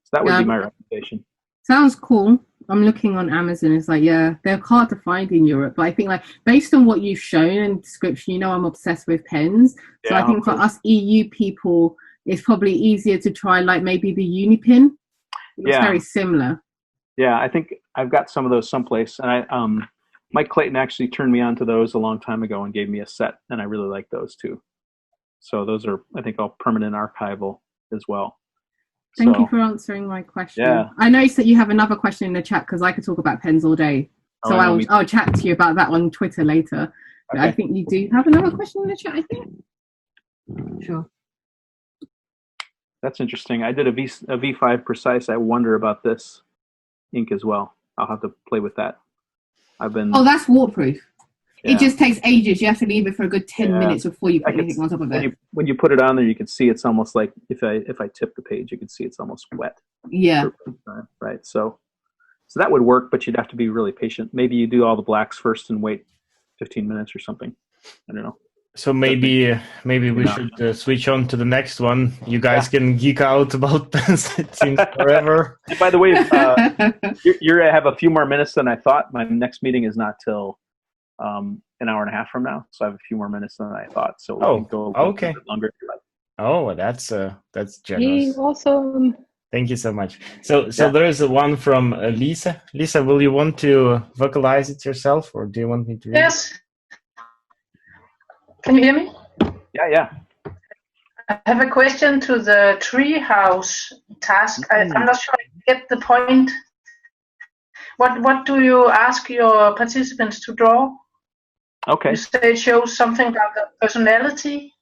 So that would be my recommendation. Sounds cool. I'm looking on Amazon. It's like, yeah, they're hard to find in Europe. But I think like based on what you've shown in the description, I'm obsessed with pens. So I think for us EU people, it's probably easier to try like maybe the Unipin. It's very similar. Yeah, I think I've got some of those someplace. And Mike Clayton actually turned me on to those a long time ago and gave me a set. And I really like those too. So those are, I think, all permanent archival as well. Thank you for answering my question. Yeah. I noticed that you have another question in the chat because I could talk about pens all day. So I'll chat to you about that on Twitter later. Okay. I think you do have another question in the chat, I think. Sure. That's interesting. I did a V5 Precise. I wonder about this ink as well. I'll have to play with that. Oh, that's waterproof. Yeah. It just takes ages. You have to leave it for a good 10 minutes before you put anything on top of it. When you put it on there, you can see it's almost like if I tip the page, you can see it's almost wet. Yeah. Right. So that would work, but you'd have to be really patient. Maybe you do all the blacks first and wait 15 minutes or something. I don't know. So maybe we should switch on to the next one. You guys can geek out about this. It seems forever. And by the way, you have a few more minutes than I thought. My next meeting is not till an hour and a half from now, so I have a few more minutes than I thought. So we can go a little bit longer. Oh, that's generous. Hey, awesome. Thank you so much. So there is one from Lisa. Lisa, will you want to vocalize it yourself, or do you want me to read it? Can you hear me? Yeah. I have a question to the treehouse task. I'm not sure I get the point. What do you ask your participants to draw? Okay. You say it shows something about the personality?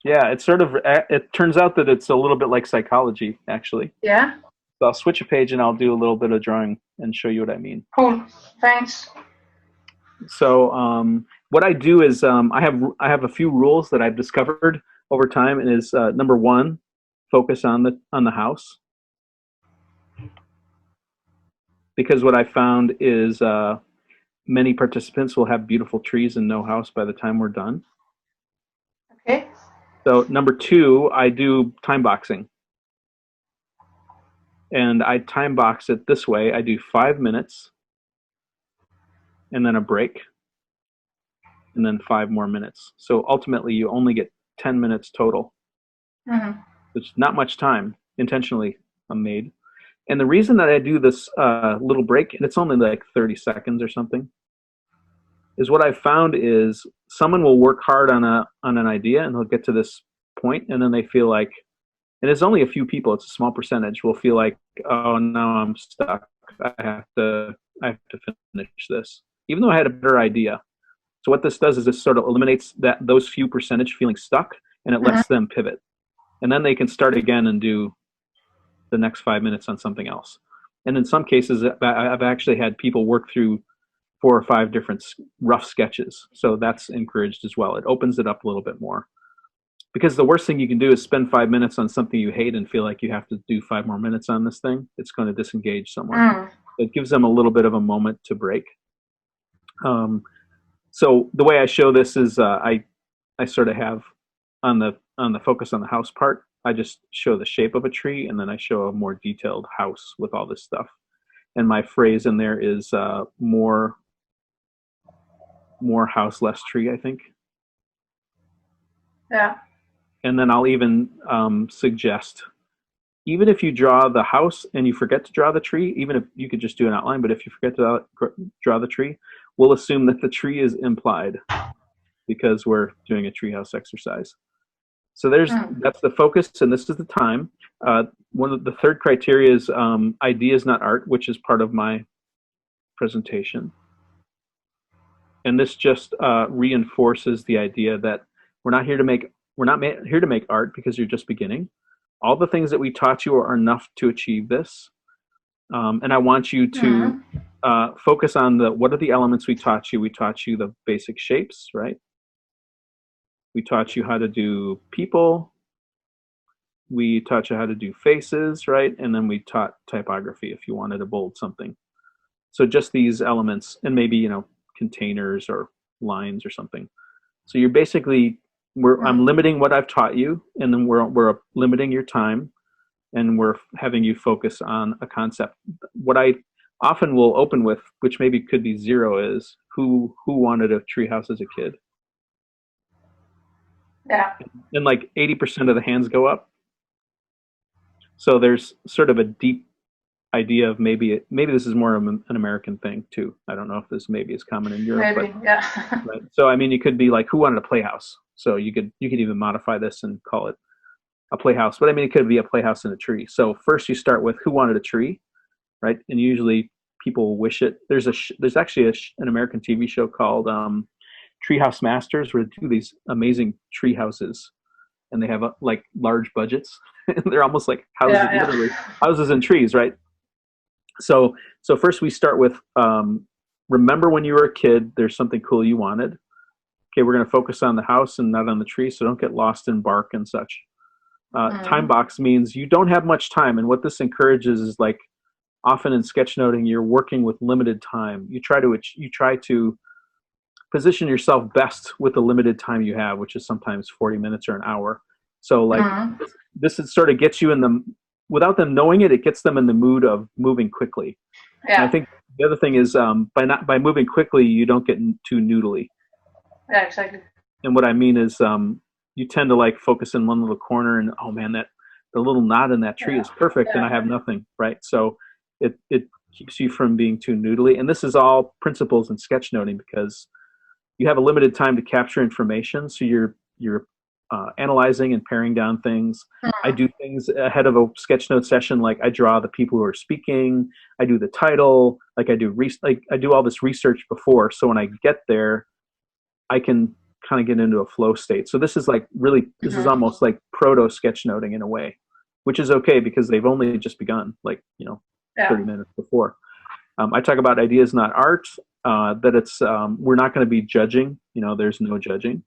Yeah, it's sort of, it turns out that it's a little bit like psychology, actually. Yeah. So I'll switch a page and I'll do a little bit of drawing and show you what I mean. Cool, thanks. So what I do is I have a few rules that I've discovered over time, and is number one, focus on the house. because what I found is many participants will have beautiful trees and no house by the time we're done. Okay. So number 2, I do time boxing. And I time box it this way. I do 5 minutes and then a break and then 5 more minutes. So ultimately you only get 10 minutes total. Mm-hmm. It's not much time, intentionally made. And the reason that I do this little break, and it's only like 30 seconds or something, is what I've found is someone will work hard on an idea and they'll get to this point and then they feel like, and it's only a few people, it's a small percentage, will feel like, oh, now I'm stuck. I have to finish this, even though I had a better idea. So what this does is this sort of eliminates those few percentage feeling stuck, and it lets them pivot. And then they can start again and do the next 5 minutes on something else. And in some cases, I've actually had people work through 4 or 5 different rough sketches. So that's encouraged as well. It opens it up a little bit more. Because the worst thing you can do is spend 5 minutes on something you hate and feel like you have to do 5 more minutes on this thing. It's going to disengage someone. It gives them a little bit of a moment to break. So the way I show this is I sort of have on the focus on the house part, I just show the shape of a tree, and then I show a more detailed house with all this stuff. And my phrase in there is more house, less tree, I think. Yeah. And then I'll even suggest, even if you draw the house and you forget to draw the tree, even if you could just do an outline, but if you forget to draw the tree, we'll assume that the tree is implied because we're doing a treehouse exercise. So that's the focus, and this is the time. One of the third criteria is ideas, not art, which is part of my presentation. And this just reinforces the idea that we're not here to make art because you're just beginning. All the things that we taught you are enough to achieve this. And I want you to focus on what are the elements we taught you. We taught you the basic shapes, right? We taught you how to do people. We taught you how to do faces, right? And then we taught typography if you wanted to bold something. So just these elements, and maybe, containers or lines or something. So you're basically, I'm limiting what I've taught you, and then we're limiting your time, and we're having you focus on a concept. What I often will open with, which maybe could be 0, is who wanted a treehouse as a kid? Yeah. And like 80% of the hands go up. So there's sort of a deep idea of maybe this is more of an American thing too. I don't know if this maybe is common in Europe. Maybe, but, yeah. right? So I mean, you could be like, who wanted a playhouse? So you could even modify this and call it a playhouse. But I mean, it could be a playhouse in a tree. So first you start with who wanted a tree, right? And usually people wish it. There's actually an American TV show called Treehouse Masters, where they do these amazing tree houses, and they have like large budgets. They're almost like houses, literally houses and trees, right? So first we start with remember when you were a kid, there's something cool you wanted. Okay, we're going to focus on the house and not on the tree, so don't get lost in bark and such. Time box means you don't have much time, and what this encourages is, like, often in sketchnoting, you're working with limited time. You try to position yourself best with the limited time you have, which is sometimes 40 minutes or an hour. So like this is sort of gets you without them knowing it gets them in the mood of moving quickly. Yeah. And I think the other thing is by moving quickly, you don't get too noodly. Yeah, exactly. And what I mean is you tend to like focus in one little corner and, oh man, the little knot in that tree is perfect and I have nothing, right? So it keeps you from being too noodly. And this is all principles in sketchnoting because you have a limited time to capture information, so you're analyzing and paring down things. I do things ahead of a sketchnote session, like I draw the people who are speaking, I do the title, like I do all this research before, so when I get there, I can kind of get into a flow state. So this is like really, this is almost like proto sketchnoting in a way, which is okay because they've only just begun, 30 minutes before. I talk about ideas, not art. That it's we're not going to be judging. There's no judging.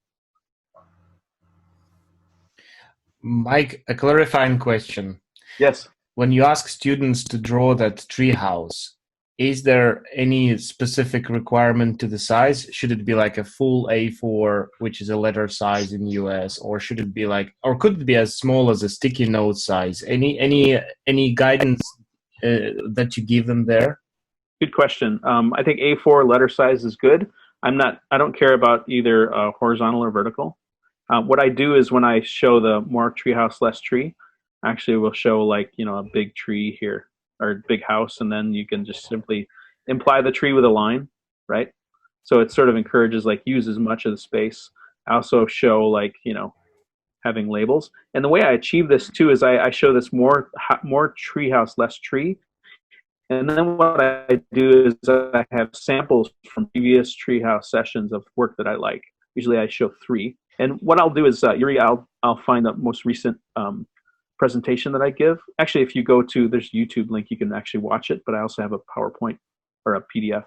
Mike, a clarifying question. Yes. When you ask students to draw that tree house, is there any specific requirement to the size? Should it be like a full A4, which is a letter size in US, or should it be like, or could it be as small as a sticky note size? Any guidance that you give them there? Good question. I think A4 letter size is good. I don't care about either horizontal or vertical. What I do is when I show the more treehouse, less tree, actually we'll show like, a big tree here or big house, and then you can just simply imply the tree with a line, right? So it sort of encourages like use as much of the space. I also show like, having labels. And the way I achieve this too is I show this more treehouse, less tree. And then what I do is I have samples from previous treehouse sessions of work that I like. Usually I show 3. And what I'll do is, Yuri, I'll find the most recent presentation that I give. Actually, if you go to, there's a YouTube link, you can actually watch it, but I also have a PowerPoint or a PDF.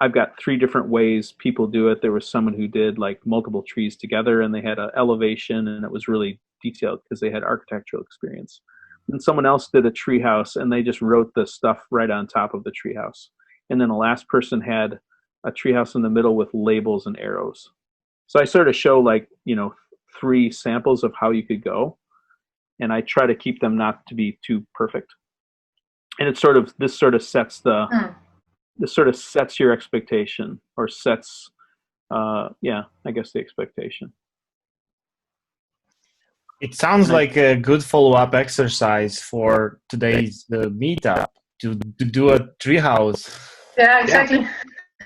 I've got 3 different ways people do it. There was someone who did like multiple trees together, and they had an elevation, and it was really detailed because they had architectural experience. And someone else did a treehouse, and they just wrote the stuff right on top of the treehouse. And then the last person had a treehouse in the middle with labels and arrows. So I sort of show like, 3 samples of how you could go, and I try to keep them not to be too perfect. And this sort of sets your expectation, or sets, I guess the expectation. It sounds like a good follow-up exercise for today's meetup to do a treehouse. Yeah, exactly.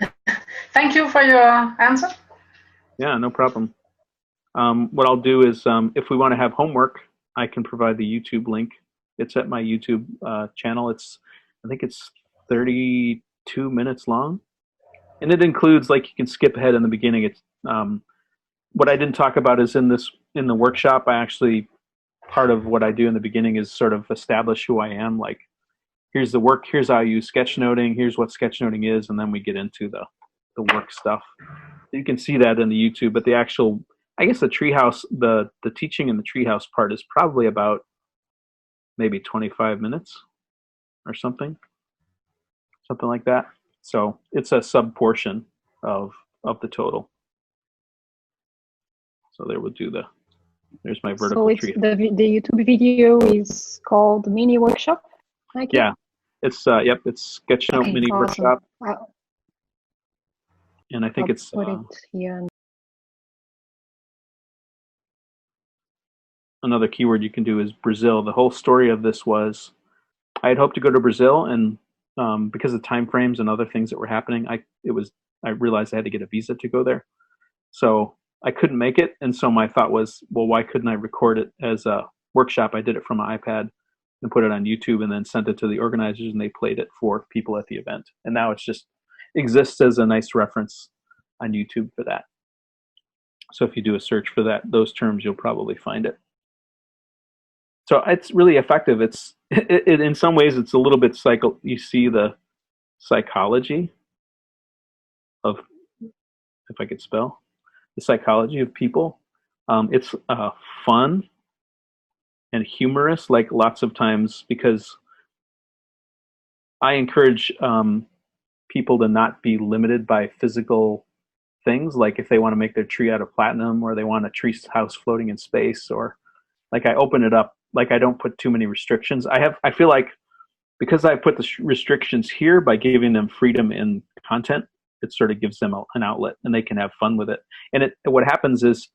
Yeah. Thank you for your answer. Yeah, no problem. What I'll do is, if we want to have homework, I can provide the YouTube link. It's at my YouTube channel. I think it's 32 minutes long, and it includes like you can skip ahead in the beginning. It's what I didn't talk about is in the workshop. I actually, part of what I do in the beginning is sort of establish who I am. Like, here's the work. Here's how I use sketchnoting. Here's what sketchnoting is, and then we get into the work stuff. You can see that in the YouTube, but the actual, I guess the treehouse, the teaching in the treehouse part is probably about maybe 25 minutes or something like that. So it's a sub portion of the total. So there we'll do there's my vertical tree. So the YouTube video is called Mini Workshop? Yeah, it's Sketchnote Mini awesome. Workshop. And I think I'll it's put it here. another keyword you can do is Brazil. The whole story of this was I had hoped to go to Brazil, and because of time frames and other things that were happening, I realized I had to get a visa to go there. So I couldn't make it, and so my thought was, well, why couldn't I record it as a workshop? I did it from my iPad and put it on YouTube, and then sent it to the organizers, and they played it for people at the event. And now it's just exists as a nice reference on YouTube for that. So if you do a search for those terms, you'll probably find it. So it's really effective. It in some ways it's a little bit you see the psychology of, if I could spell, the psychology of people. It's fun and humorous, like lots of times, because I encourage people to not be limited by physical things. Like if they want to make their tree out of platinum, or they want a tree house floating in space, or like I open it up. Like I don't put too many restrictions. I feel like because I put the restrictions here, by giving them freedom in content, it sort of gives them an outlet, and they can have fun with it. And what happens is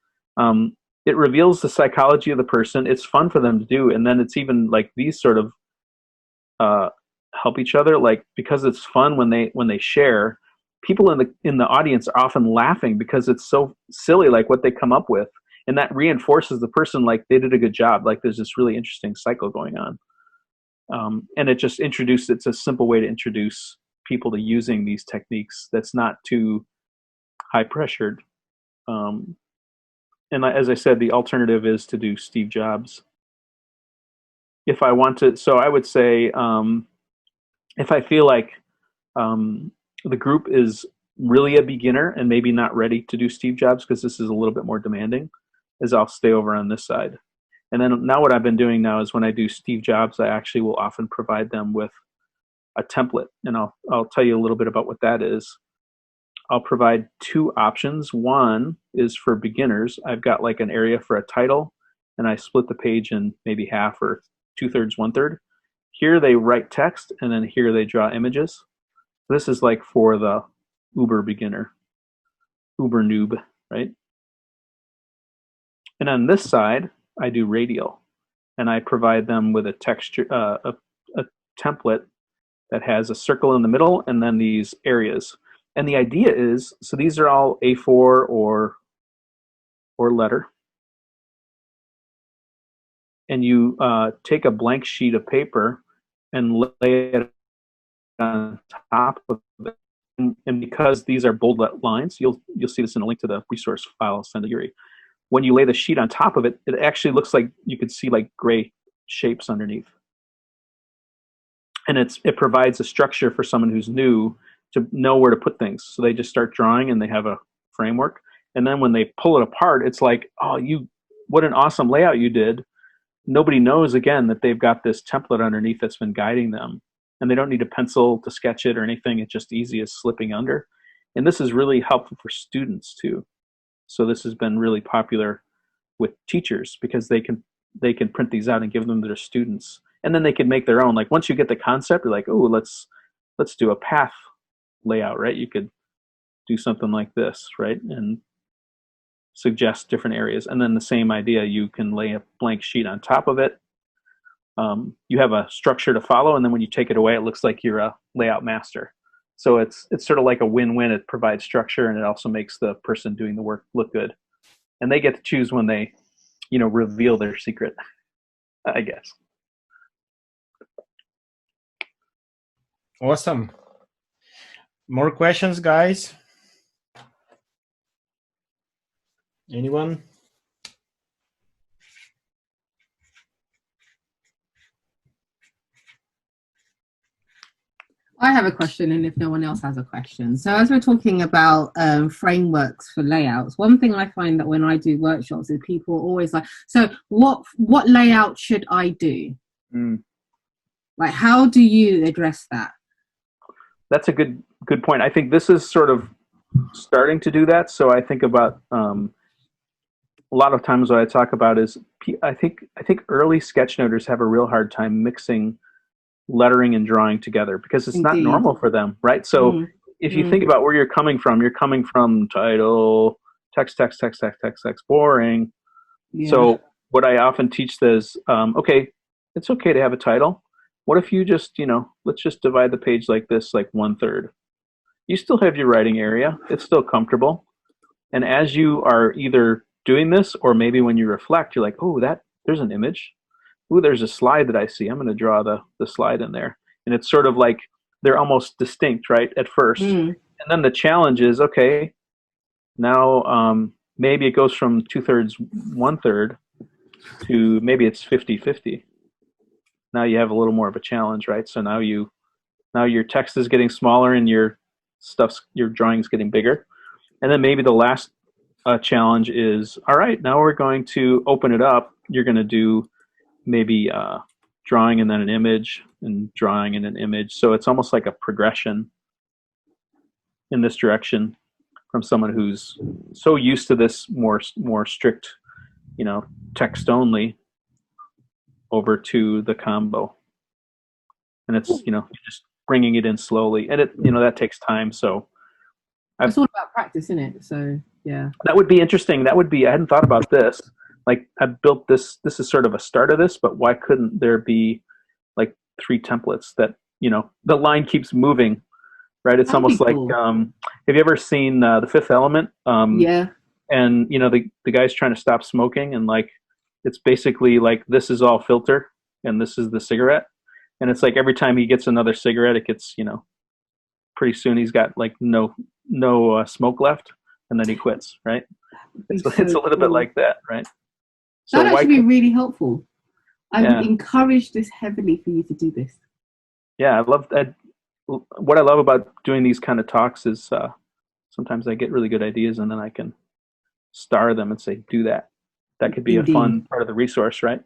it reveals the psychology of the person. It's fun for them to do, and then it's even like these sort of help each other. Like because it's fun when they share, people in the audience are often laughing because it's so silly, like what they come up with. And that reinforces the person, like they did a good job. Like there's this really interesting cycle going on. And it's a simple way to introduce people to using these techniques that's not too high pressured. And as I said, the alternative is to do Steve Jobs. If I want to, so I would say, if I feel like the group is really a beginner and maybe not ready to do Steve Jobs, because this is a little bit more demanding, is I'll stay over on this side. And then now what I've been doing now is when I do Steve Jobs, I actually will often provide them with a template, and I'll tell you a little bit about what that is. I'll provide two options. One is for beginners. I've got like an area for a title, and I split the page in maybe half or 2/3, 1/3. Here they write text, and then here they draw images. This is like for the uber beginner, uber noob, right? And on this side, I do radial, and I provide them with a texture, a template that has a circle in the middle and then these areas. And the idea is, so these are all A4 or letter. And you take a blank sheet of paper and lay it on top of it. And because these are bold lines, you'll see this in a link to the resource file I'll send to Yuri. When you lay the sheet on top of it, it actually looks like you could see like gray shapes underneath. And it provides a structure for someone who's new to know where to put things. So they just start drawing and they have a framework. And then when they pull it apart, it's like, oh, what an awesome layout you did. Nobody knows, again, that they've got this template underneath that's been guiding them. And they don't need a pencil to sketch it or anything. It's just easy as slipping under. And this is really helpful for students too. So this has been really popular with teachers because they can print these out and give them to their students. And then they can make their own. Like once you get the concept, you're like, oh, let's do a path layout, right? You could do something like this, right? And suggest different areas. And then the same idea, you can lay a blank sheet on top of it. You have a structure to follow, and then when you take it away, it looks like you're a layout master. So it's sort of like a win-win. It provides structure, and it also makes the person doing the work look good. And they get to choose when they, reveal their secret, I guess. Awesome. More questions, guys? Anyone? I have a question, and if no one else has a question. So as we're talking about frameworks for layouts, one thing I find that when I do workshops is people are always like, so what layout should I do? Like, how do you address that? That's a good point. I think this is sort of starting to do that. So I think about a lot of times what I talk about is I think early sketchnoters have a real hard time mixing lettering and drawing together because it's not normal for them, right? So if you think about where you're coming from title, text, boring. Yeah. So what I often teach is, okay, it's okay to have a title. What if you just, let's just divide the page like this, like 1/3. You still have your writing area. It's still comfortable. And as you are either doing this or maybe when you reflect, you're like, oh, there's an image. Ooh, there's a slide that I see. I'm going to draw the slide in there. And it's sort of like they're almost distinct, right, at first. And then the challenge is, okay, now maybe it goes from 2/3, 1/3 to maybe it's 50-50. Now you have a little more of a challenge, right? So now your text is getting smaller and your drawing's getting bigger. And then maybe the last challenge is, all right, now we're going to open it up. You're going to do maybe drawing and then an image and drawing and an image. So it's almost like a progression in this direction from someone who's so used to this more strict, text only over to the combo. And it's, just bringing it in slowly. And it, that takes time. So it's all about practice, isn't it? So, yeah. That would be interesting. I hadn't thought about this. Like I built this is sort of a start of this, but why couldn't there be like 3 templates that, the line keeps moving, right? It's almost like, cool. Have you ever seen The Fifth Element? Yeah. And, the guy's trying to stop smoking and like, it's basically like, this is all filter and this is the cigarette. And it's like every time he gets another cigarette, it gets, pretty soon he's got like no smoke left and then he quits, right? It's a little bit like that, right? So that would be really helpful. I would encourage this heavily for you to do this. Yeah, I love that. What I love about doing these kind of talks is sometimes I get really good ideas and then I can star them and say, do that. That could be a fun part of the resource, right?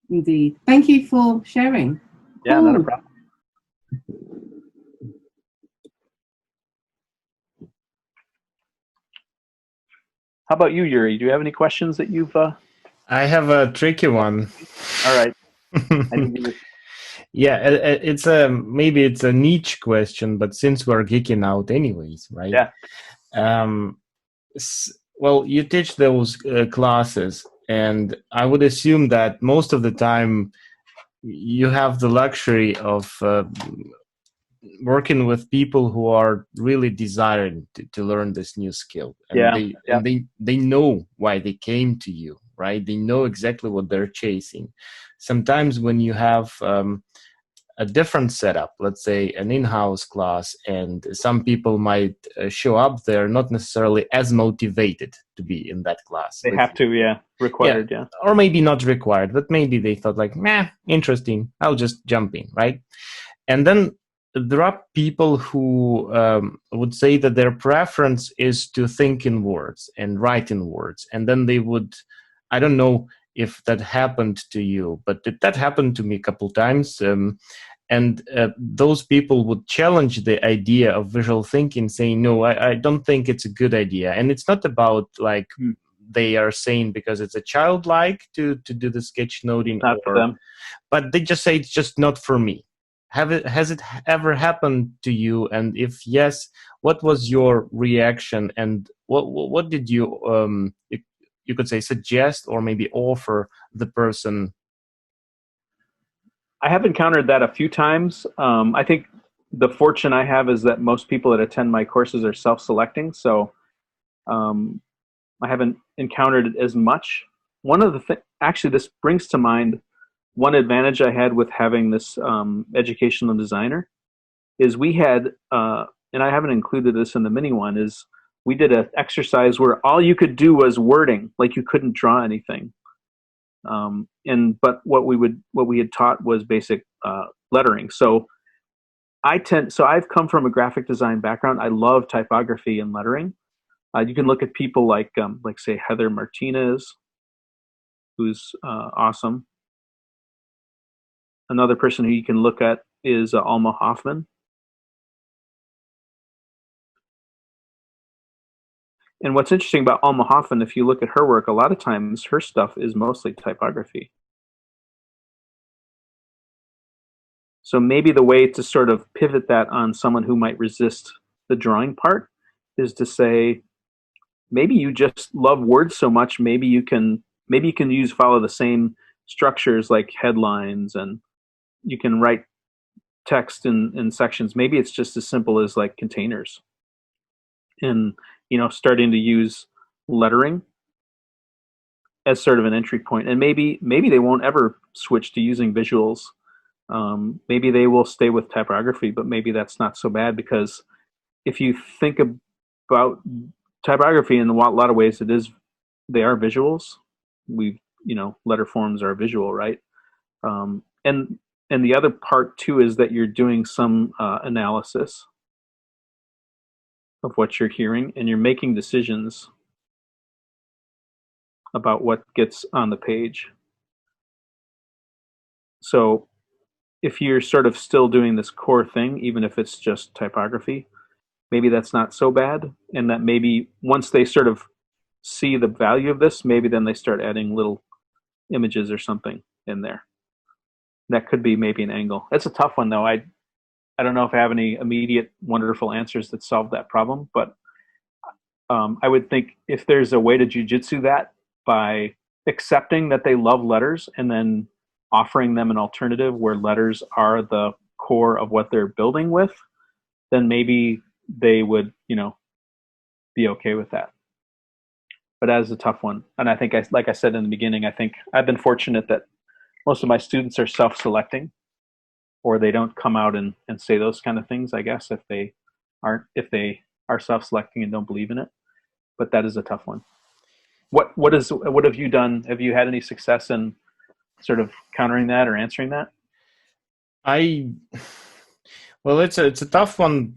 Indeed. Thank you for sharing. Yeah, not a problem. How about you, Yuri? Do you have any questions that you've? I have a tricky one. All right. I need you to... Yeah, it's maybe it's a niche question, but since we're geeking out anyways, right? Yeah. Well, you teach those classes, and I would assume that most of the time you have the luxury of working with people who are really desiring to learn this new skill, and they know why they came to you, right? They know exactly what they're chasing. Sometimes when you have a different setup, let's say an in-house class, and some people might show up there not necessarily as motivated to be in that class. They have to, required, or maybe not required, but maybe they thought like, meh, interesting, I'll just jump in, right? And then there are people who would say that their preference is to think in words and write in words, and then they would, I don't know if that happened to you, but that happened to me a couple times. And those people would challenge the idea of visual thinking, saying, no, I don't think it's a good idea. And it's not about like they are saying because it's a childlike to do the sketchnoting, not for them, but they just say it's just not for me. Has it ever happened to you? And if yes, what was your reaction? And what did you you could say suggest or maybe offer the person? I have encountered that a few times. I think the fortune I have is that most people that attend my courses are self-selecting, so I haven't encountered it as much. One of the actually, this brings to mind one advantage I had with having this educational designer is we had, and I haven't included this in the mini one, is we did an exercise where all you could do was wording, like you couldn't draw anything. But what we had taught was basic lettering. So I've come from a graphic design background. I love typography and lettering. You can look at people like say Heather Martinez, who's awesome. Another person who you can look at is Alma Hoffman. And what's interesting about Alma Hoffman, if you look at her work, a lot of times her stuff is mostly typography. So maybe the way to sort of pivot that on someone who might resist the drawing part is to say, maybe you just love words so much, maybe you can follow the same structures like headlines, and you can write text in sections. Maybe it's just as simple as like containers. And starting to use lettering as sort of an entry point. And maybe they won't ever switch to using visuals. Maybe they will stay with typography, but maybe that's not so bad, because if you think about typography in a lot of ways, they are visuals. Letter forms are visual, right? And the other part too is that you're doing some analysis of what you're hearing, and you're making decisions about what gets on the page. So if you're sort of still doing this core thing, even if it's just typography, maybe that's not so bad, and that maybe once they sort of see the value of this, maybe then they start adding little images or something in there. That could be maybe an angle. That's a tough one, though. I don't know if I have any immediate wonderful answers that solve that problem, but I would think if there's a way to jujitsu that by accepting that they love letters and then offering them an alternative where letters are the core of what they're building with, then maybe they would, be okay with that. But that is a tough one. And I think, like I said in the beginning, I think I've been fortunate that most of my students are self-selecting, or they don't come out and say those kind of things, I guess, if they are self-selecting and don't believe in it. But that is a tough one. What have you done? Have you had any success in sort of countering that or answering that? Well, it's a tough one,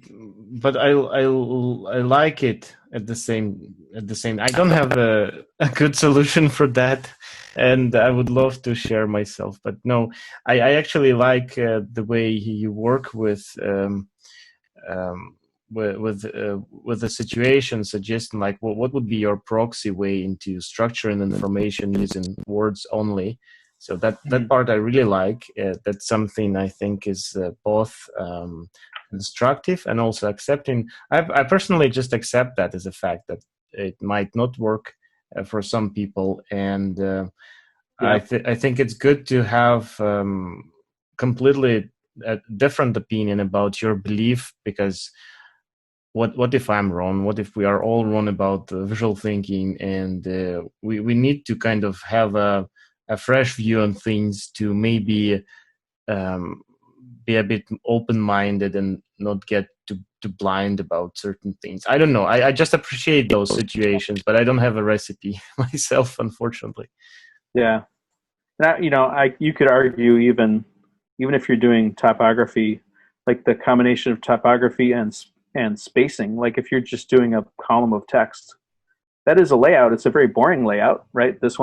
but I like it at the same. I don't have a good solution for that, and I would love to share myself. But no, I actually like the way you work with with the situation, suggesting like what would be your proxy way into structuring information using words only. So that part I really like. That's something I think is both constructive and also accepting. I personally just accept that as a fact that it might not work for some people, and I think it's good to have completely a different opinion about your belief, because what if I'm wrong? What if we are all wrong about visual thinking? And we need to kind of have a fresh view on things to maybe be a bit open-minded and not get too blind about certain things. I don't know. I just appreciate those situations, but I don't have a recipe myself, unfortunately. Yeah. That, you could argue even if you're doing typography, like the combination of typography and spacing, like if you're just doing a column of text, that is a layout. It's a very boring layout, right? This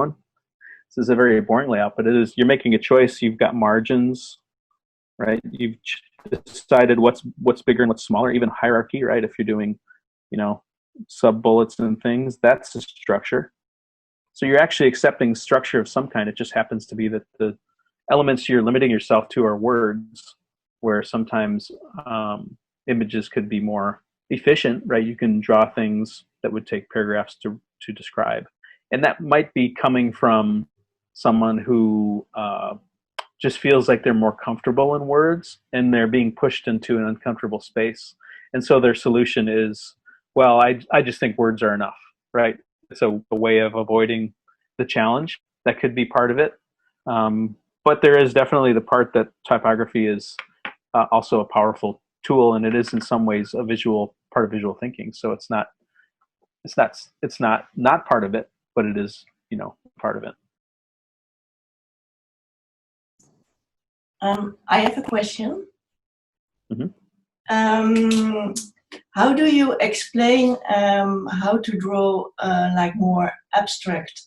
is a very boring layout, but you're making a choice. You've got margins, right? You've decided what's bigger and what's smaller, even hierarchy, right? If you're doing, sub bullets and things, that's a structure. So you're actually accepting structure of some kind. It just happens to be that the elements you're limiting yourself to are words, where sometimes images could be more efficient, right? You can draw things that would take paragraphs to describe. And that might be coming from someone who just feels like they're more comfortable in words and they're being pushed into an uncomfortable space. And so their solution is, well, I just think words are enough, right? So a way of avoiding the challenge, that could be part of it. But there is definitely the part that typography is also a powerful tool, and it is in some ways a visual part of visual thinking. So it's not part of it, but it is, part of it. I have a question. Mm-hmm. How do you explain how to draw like more abstract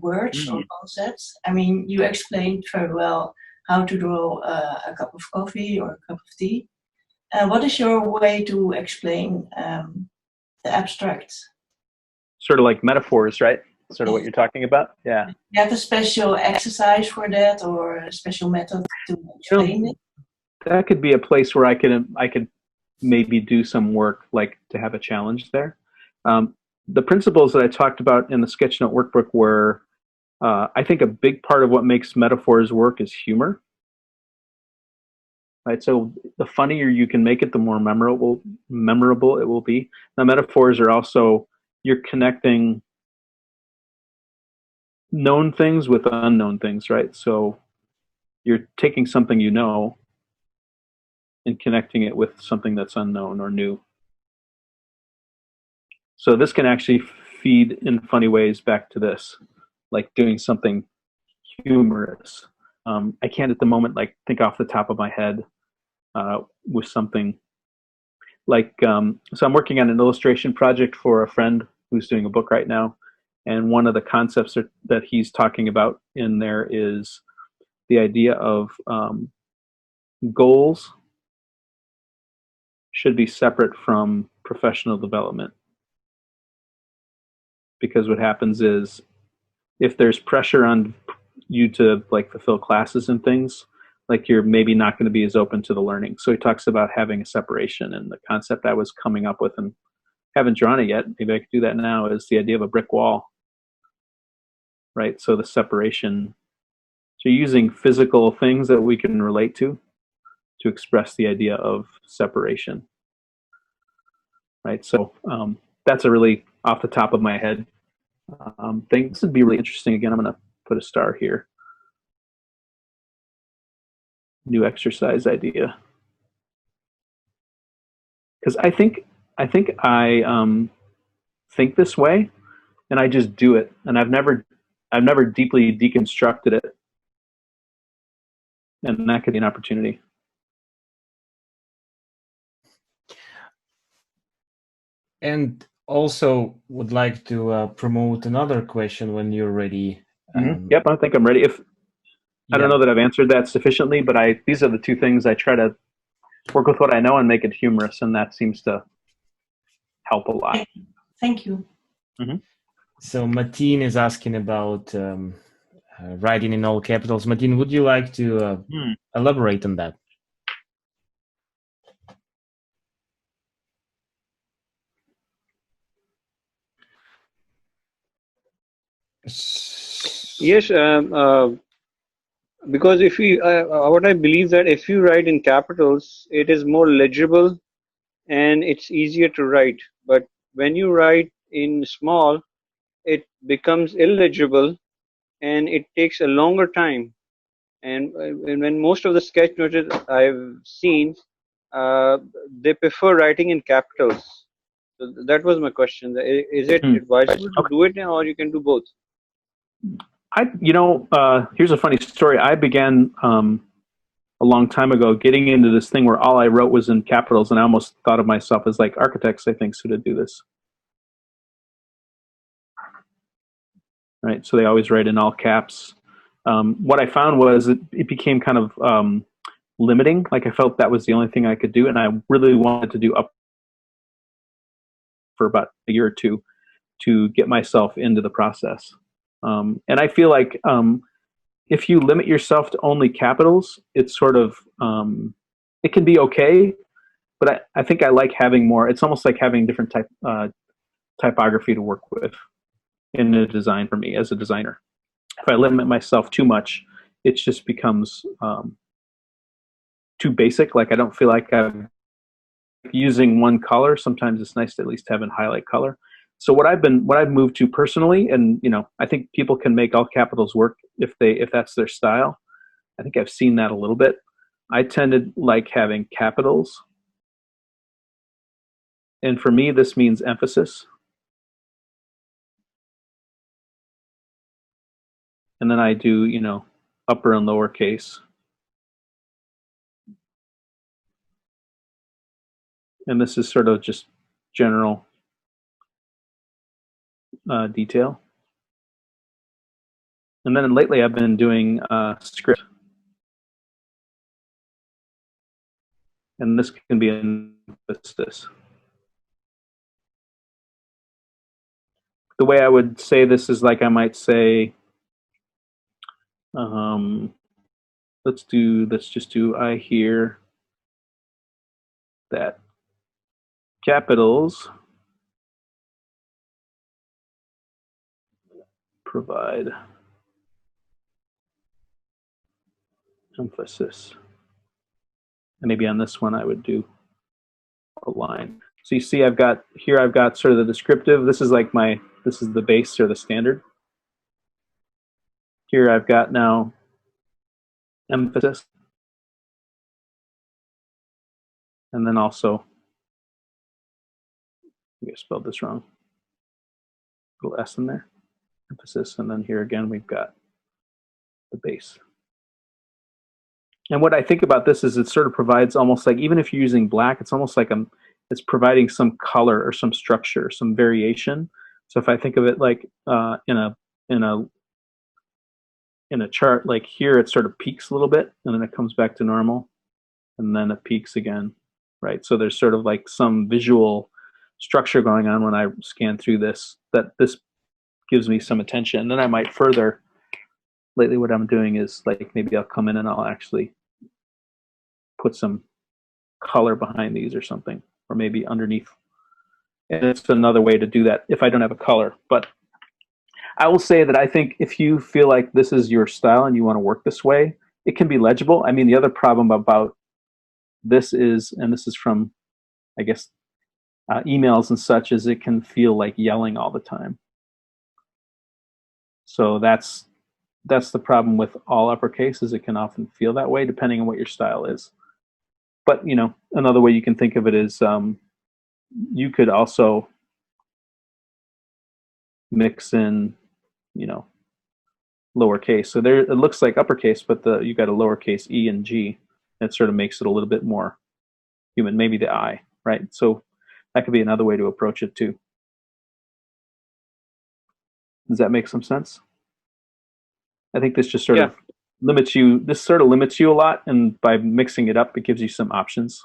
words or concepts? I mean, you explained very well how to draw a cup of coffee or a cup of tea. What is your way to explain the abstracts? Sort of like metaphors, right? Sort of what you're talking about? Yeah. Do you have a special exercise for that or a special method to explain it? That could be a place where I could maybe do some work, like to have a challenge there. The principles that I talked about in the Sketchnote workbook were, I think a big part of what makes metaphors work is humor. Right, so the funnier you can make it, the more memorable it will be. Now, metaphors are also, you're connecting known things with unknown things, right? So you're taking something you know and connecting it with something that's unknown or new. So this can actually feed in funny ways back to this, like doing something humorous. I can't at the moment think off the top of my head with something like, so I'm working on an illustration project for a friend who's doing a book right now. And one of the concepts that he's talking about in there is the idea of goals should be separate from professional development. Because what happens is, if there's pressure on you to fulfill classes and things, you're maybe not going to be as open to the learning. So he talks about having a separation, and the concept I was coming up with, and haven't drawn it yet, maybe I could do that now, is the idea of a brick wall. Right? So the separation. So using physical things that we can relate to express the idea of separation. Right? So that's a really off the top of my head thing. This would be really interesting. Again, I'm going to put a star here. New exercise idea. Because I think I think this way, and I just do it, and I've never deeply deconstructed it, and that could be an opportunity. And also would like to promote another question when you're ready. Yep, I think I'm ready. I don't know that I've answered that sufficiently, but these are the two things I try to work with what I know and make it humorous, and that seems to help a lot. Thank you. Mm-hmm. So Martin is asking about writing in all capitals. Martin, would you like to elaborate on that? Yes, because if you, what I believe that if you write in capitals, it is more legible and it's easier to write. But when you write in small, it becomes illegible and it takes a longer time. And when most of the sketchnoters I've seen, they prefer writing in capitals. So that was my question. Is it advisable to do it now, or you can do both? Here's a funny story. I began a long time ago getting into this thing where all I wrote was in capitals, and I almost thought of myself as like architects, I think, so to do this. Right, so they always write in all caps. What I found was it became kind of limiting. Like I felt that was the only thing I could do, and I really wanted to do up for about a year or two to get myself into the process. And I feel like if you limit yourself to only capitals, it's sort of it can be okay, but I think I like having more. It's almost like having different typography to work with in a design for me as a designer. If I limit myself too much, it just becomes too basic. Like I don't feel like I'm using one color. Sometimes it's nice to at least have a highlight color. So what I've moved to personally, and I think people can make all capitals work if that's their style. I think I've seen that a little bit. I tended like having capitals, and for me this means emphasis. And then I do, upper and lower case. And this is sort of just general detail. And then lately I've been doing script. And this can be an emphasis. The way I would say this is like I might say, let's just do I hear that capitals provide emphasis. And maybe on this one I would do a line. So you see I've got sort of the descriptive. This is the base or the standard. Here I've got now emphasis. And then also, maybe I spelled this wrong. A little S in there. Emphasis. And then here again we've got the base. And what I think about this is it sort of provides almost like, even if you're using black, it's almost like it's providing some color or some structure, some variation. So if I think of it like in a chart, like here it sort of peaks a little bit and then it comes back to normal and then it peaks again, right? So there's sort of like some visual structure going on when I scan through this, that this gives me some attention. And then I might further, lately what I'm doing is like maybe I'll come in and I'll actually put some color behind these or something, or maybe underneath. And it's another way to do that if I don't have a color. But I will say that I think if you feel like this is your style and you want to work this way, it can be legible. I mean, the other problem about this is, and this is from, I guess, emails and such, is it can feel like yelling all the time. So that's the problem with all uppercase, is it can often feel that way depending on what your style is. But another way you can think of it is you could also mix in lowercase. So there it looks like uppercase, but you got a lowercase e and g. That sort of makes it a little bit more human. Maybe the I, right? So that could be another way to approach it too. Does that make some sense? I think this just sort of limits you. This sort of limits you a lot, and by mixing it up, it gives you some options.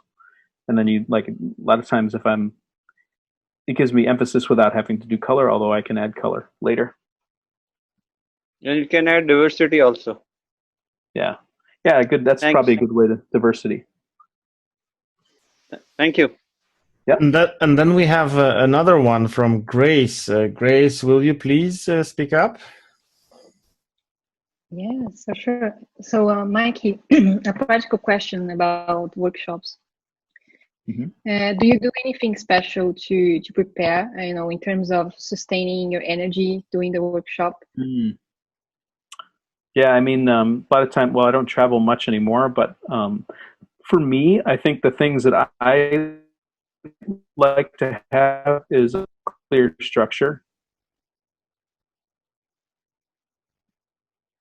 And then you like a lot of times it gives me emphasis without having to do color, although I can add color later. And you can add diversity also. Yeah. Yeah, good. That's Thanks. probably a good way to diversity. Thank you. Yeah. And then we have another one from Grace. Grace, will you please speak up? Yes, for sure. So, Mikey, a practical question about workshops. Mm-hmm. Do you do anything special to prepare, in terms of sustaining your energy during the workshop? Mm. Yeah, I mean, a lot of time, well, I don't travel much anymore, but for me, I think the things that I like to have is a clear structure.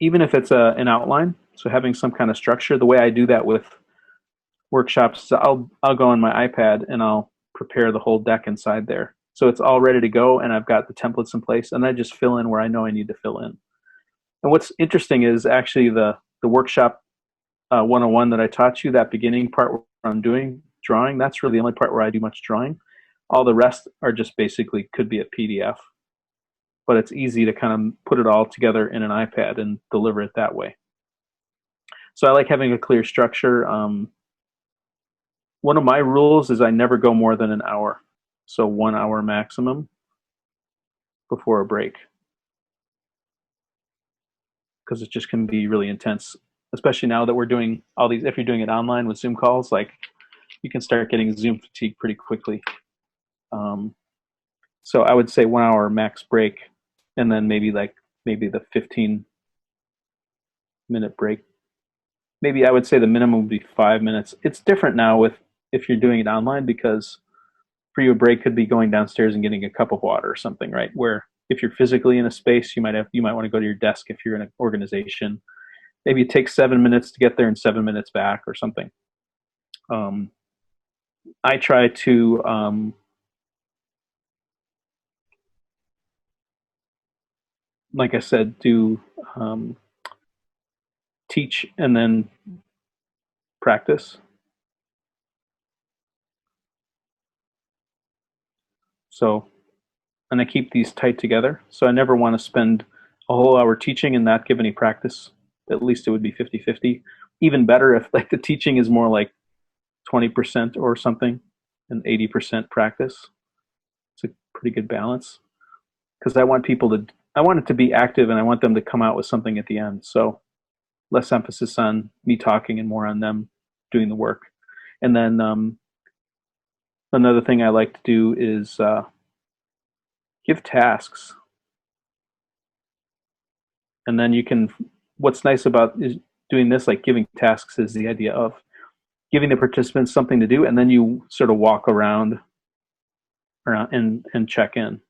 Even if it's an outline, so having some kind of structure. The way I do that with workshops, I'll go on my iPad and I'll prepare the whole deck inside there. So it's all ready to go, and I've got the templates in place, and I just fill in where I know I need to fill in. And what's interesting is actually the workshop 101 that I taught you, that beginning part where I'm doing drawing, that's really the only part where I do much drawing. All the rest are just basically could be a PDF, but it's easy to kind of put it all together in an iPad and deliver it that way. So I like having a clear structure. One of my rules is I never go more than an hour. So 1 hour maximum before a break. Because it just can be really intense, especially now that we're doing all these, if you're doing it online with Zoom calls, like you can start getting Zoom fatigue pretty quickly. So I would say 1 hour max break, and then maybe the 15-minute break. Maybe I would say the minimum would be 5 minutes. It's different now if you're doing it online, because for you a break could be going downstairs and getting a cup of water or something, right? Where if you're physically in a space, you might want to go to your desk if you're in an organization. Maybe it takes 7 minutes to get there and 7 minutes back or something. I try to like I said, do teach and then practice. So, and I keep these tight together. So I never want to spend a whole hour teaching and not give any practice. At least it would be 50-50. Even better if like the teaching is more like 20% or something and 80% practice. It's a pretty good balance, because I want it to be active, and I want them to come out with something at the end. So less emphasis on me talking and more on them doing the work. And then another thing I like to do is give tasks. And then what's nice about is doing this, like giving tasks, is the idea of giving the participants something to do, and then you sort of walk around and check in.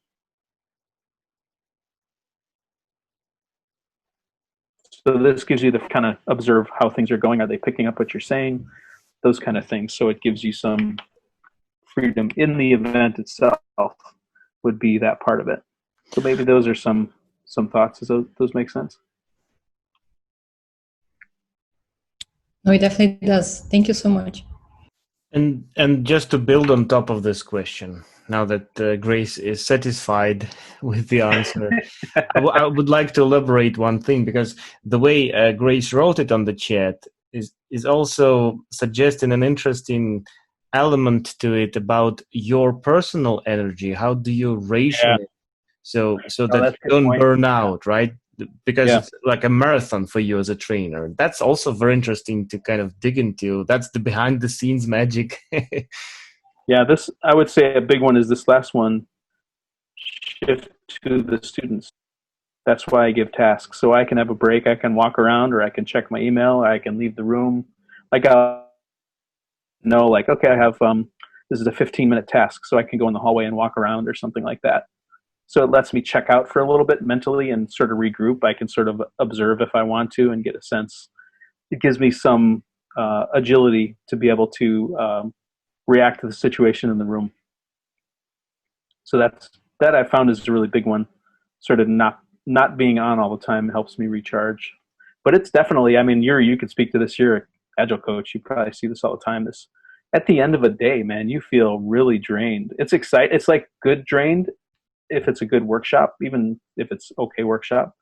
So this gives you the kind of observe how things are going. Are they picking up what you're saying? Those kind of things. So it gives you some freedom in the event itself, would be that part of it. So maybe those are some thoughts. Does those make sense? No, it definitely does. Thank you so much. And just to build on top of this question, now that Grace is satisfied with the answer, I would like to elaborate one thing, because the way Grace wrote it on the chat is also suggesting an interesting element to it about your personal energy. How do you ration it so that you don't burn out, right? Because it's like a marathon for you as a trainer. That's also very interesting to kind of dig into. That's the behind the scenes magic. Yeah, this, I would say a big one is this last one, shift to the students. That's why I give tasks. So I can have a break, I can walk around, or I can check my email, or I can leave the room. Like I'll know, like, okay, I have, this is a 15-minute task, so I can go in the hallway and walk around or something like that. So it lets me check out for a little bit mentally and sort of regroup. I can sort of observe if I want to and get a sense. It gives me some agility to be able to react to the situation in the room. So that I found is a really big one. Sort of not being on all the time helps me recharge. But it's definitely, I mean, you could speak to this. You're an agile coach. You probably see this all the time. This at the end of a day, man, you feel really drained. It's exciting. It's like good drained if it's a good workshop, even if it's okay workshop.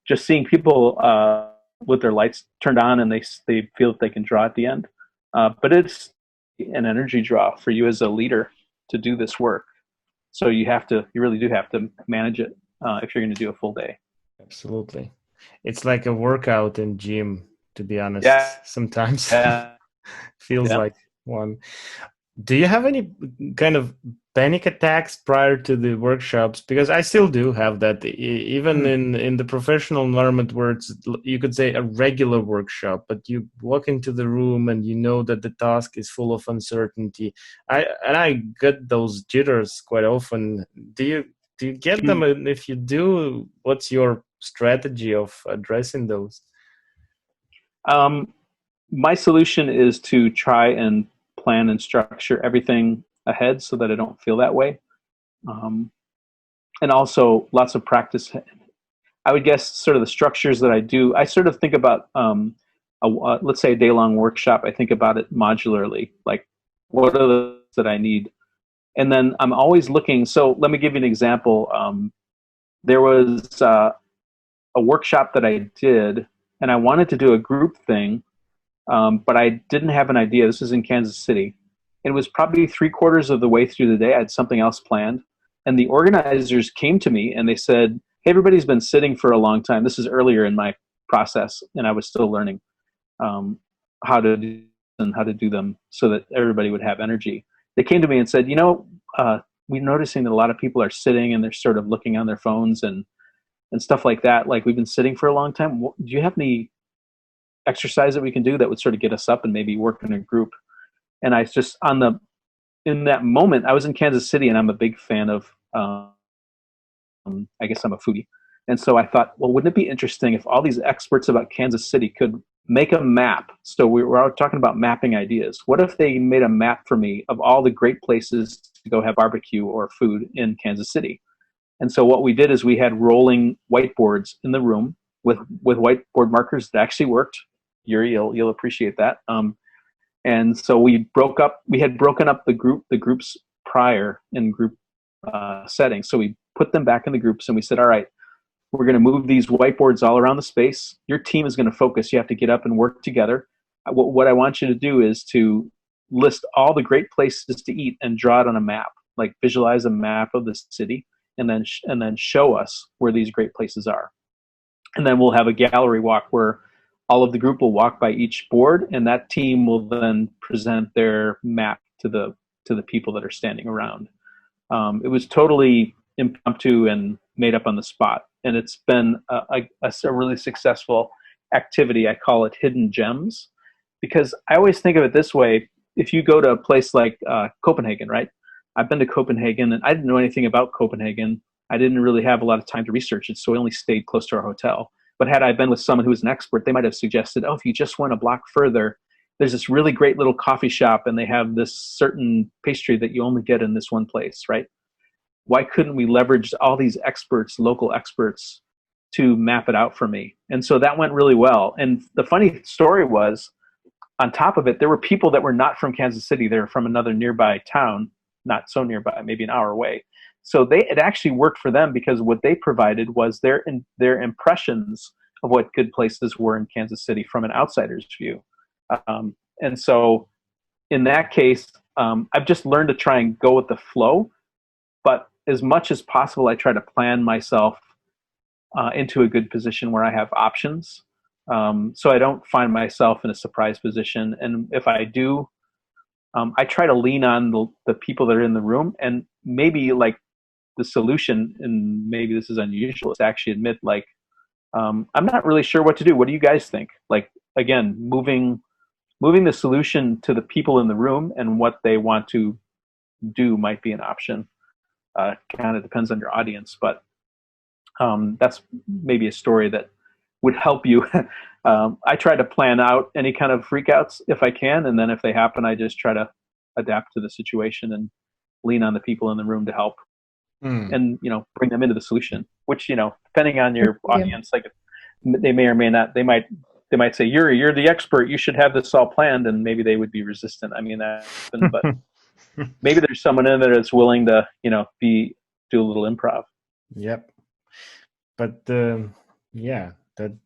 Just seeing people with their lights turned on and they feel that they can draw at the end. But it's an energy draw for you as a leader to do this work. So you really do have to manage it if you're going to do a full day. Absolutely. It's like a workout in gym, to be honest. Yeah. Sometimes Yeah. feels like one. Do you have any kind of panic attacks prior to the workshops? Because I still do have that, even in the professional environment where it's, you could say, a regular workshop, but you walk into the room and you know that the task is full of uncertainty. I get those jitters quite often. Do you get them? And if you do, what's your strategy of addressing those? My solution is to try and plan and structure everything ahead so that I don't feel that way. And also lots of practice. I would guess sort of the structures that I do, I sort of think about, let's say a day-long workshop, I think about it modularly, like what are the that I need? And then I'm always looking, so let me give you an example. There was a workshop that I did, and I wanted to do a group thing, but I didn't have an idea. This was in Kansas City. It was probably 3/4 of the way through the day. I had something else planned. And the organizers came to me and they said, hey, everybody's been sitting for a long time. This is earlier in my process, and I was still learning how to do them so that everybody would have energy. They came to me and said, we're noticing that a lot of people are sitting and they're sort of looking on their phones and stuff like that. Like, we've been sitting for a long time. Do you have any exercise that we can do that would sort of get us up and maybe work in a group? And I just, in that moment, I was in Kansas City, and I'm a big fan of, I guess I'm a foodie. And so I thought, well, wouldn't it be interesting if all these experts about Kansas City could make a map? So we were out talking about mapping ideas. What if they made a map for me of all the great places to go have barbecue or food in Kansas City? And so what we did is we had rolling whiteboards in the room with whiteboard markers that actually worked. Yuri, you'll appreciate that. And so we had broken up the groups prior in group settings. So we put them back in the groups and we said, all right, we're going to move these whiteboards all around the space. Your team is going to focus. You have to get up and work together. What I want you to do is to list all the great places to eat and draw it on a map, like visualize a map of the city, and then show us where these great places are. And then we'll have a gallery walk where all of the group will walk by each board, and that team will then present their map to the people that are standing around. It was totally impromptu and made up on the spot, and it's been a really successful activity. I call it hidden gems, because I always think of it this way. If you go to a place like Copenhagen, right? I've been to Copenhagen, and I didn't know anything about Copenhagen. I didn't really have a lot of time to research it, so I only stayed close to our hotel. But had I been with someone who was an expert, they might have suggested, oh, if you just went a block further, there's this really great little coffee shop, and they have this certain pastry that you only get in this one place, right? Why couldn't we leverage all these experts, local experts, to map it out for me? And so that went really well. And the funny story was, on top of it, there were people that were not from Kansas City. They were from another nearby town, not so nearby, maybe an hour away. So it actually worked for them, because what they provided was their impressions of what good places were in Kansas City from an outsider's view. And so in that case, I've just learned to try and go with the flow. But as much as possible, I try to plan myself into a good position where I have options. So I don't find myself in a surprise position. And if I do, I try to lean on the people that are in the room, and maybe like the solution, and maybe this is unusual, is to actually admit, like, I'm not really sure what to do. What do you guys think? Like, again, moving the solution to the people in the room, and what they want to do might be an option. Kind of depends on your audience, but that's maybe a story that would help you. I try to plan out any kind of freakouts if I can, and then if they happen, I just try to adapt to the situation and lean on the people in the room to help. And bring them into the solution, which depending on your audience, like they may or may not, they might they might say, you're the expert, you should have this all planned, and maybe they would be resistant. I mean, that happened, but maybe there's someone in there that's willing to, do a little improv. Yep. But yeah, that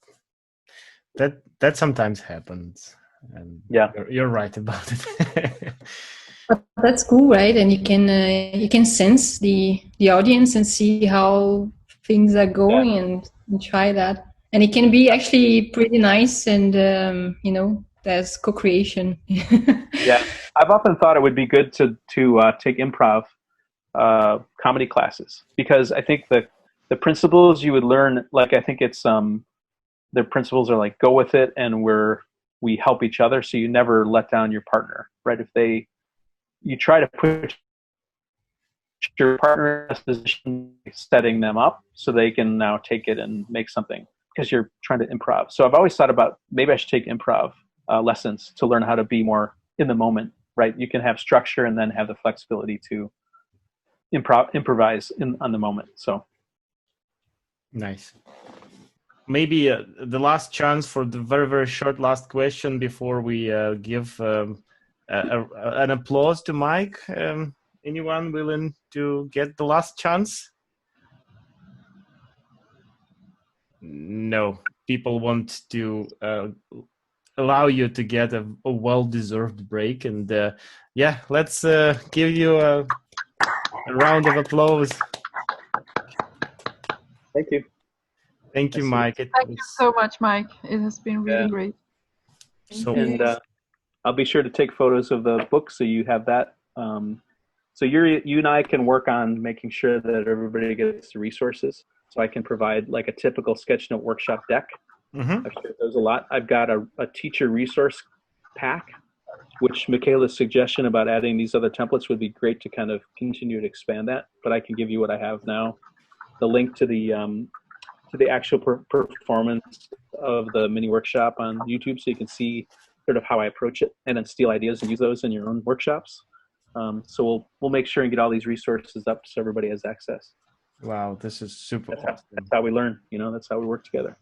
sometimes happens, and yeah, you're right about it. But that's cool, right? And you can sense the audience and see how things are going, and try that. And it can be actually pretty nice, and there's co-creation. Yeah, I've often thought it would be good to take improv comedy classes, because I think the principles you would learn, like I think it's their principles are like, go with it, and we help each other, so you never let down your partner, right? If you try to put your partner in a position, setting them up so they can now take it and make something, because you're trying to improv. So I've always thought about, maybe I should take improv lessons to learn how to be more in the moment, right? You can have structure and then have the flexibility to improvise on the moment. So nice. Maybe the last chance for the very, very short last question before we give an applause to Mike. Anyone willing to get the last chance? No. People want to allow you to get a well-deserved break. And yeah, let's give you a round of applause. Thank you. Thank you, Mike. Thank you so much, Mike. It has been really great. And I'll be sure to take photos of the book, so you have that. So you and I can work on making sure that everybody gets the resources. So I can provide like a typical sketchnote workshop deck. I've shared those a lot. I've got a teacher resource pack, which Michaela's suggestion about adding these other templates would be great to kind of continue to expand that. But I can give you what I have now. The link to the actual performance of the mini workshop on YouTube, so you can see sort of how I approach it, and then steal ideas and use those in your own workshops. So we'll make sure and get all these resources up so everybody has access. Wow, this is super awesome. That's how we learn. That's how we work together.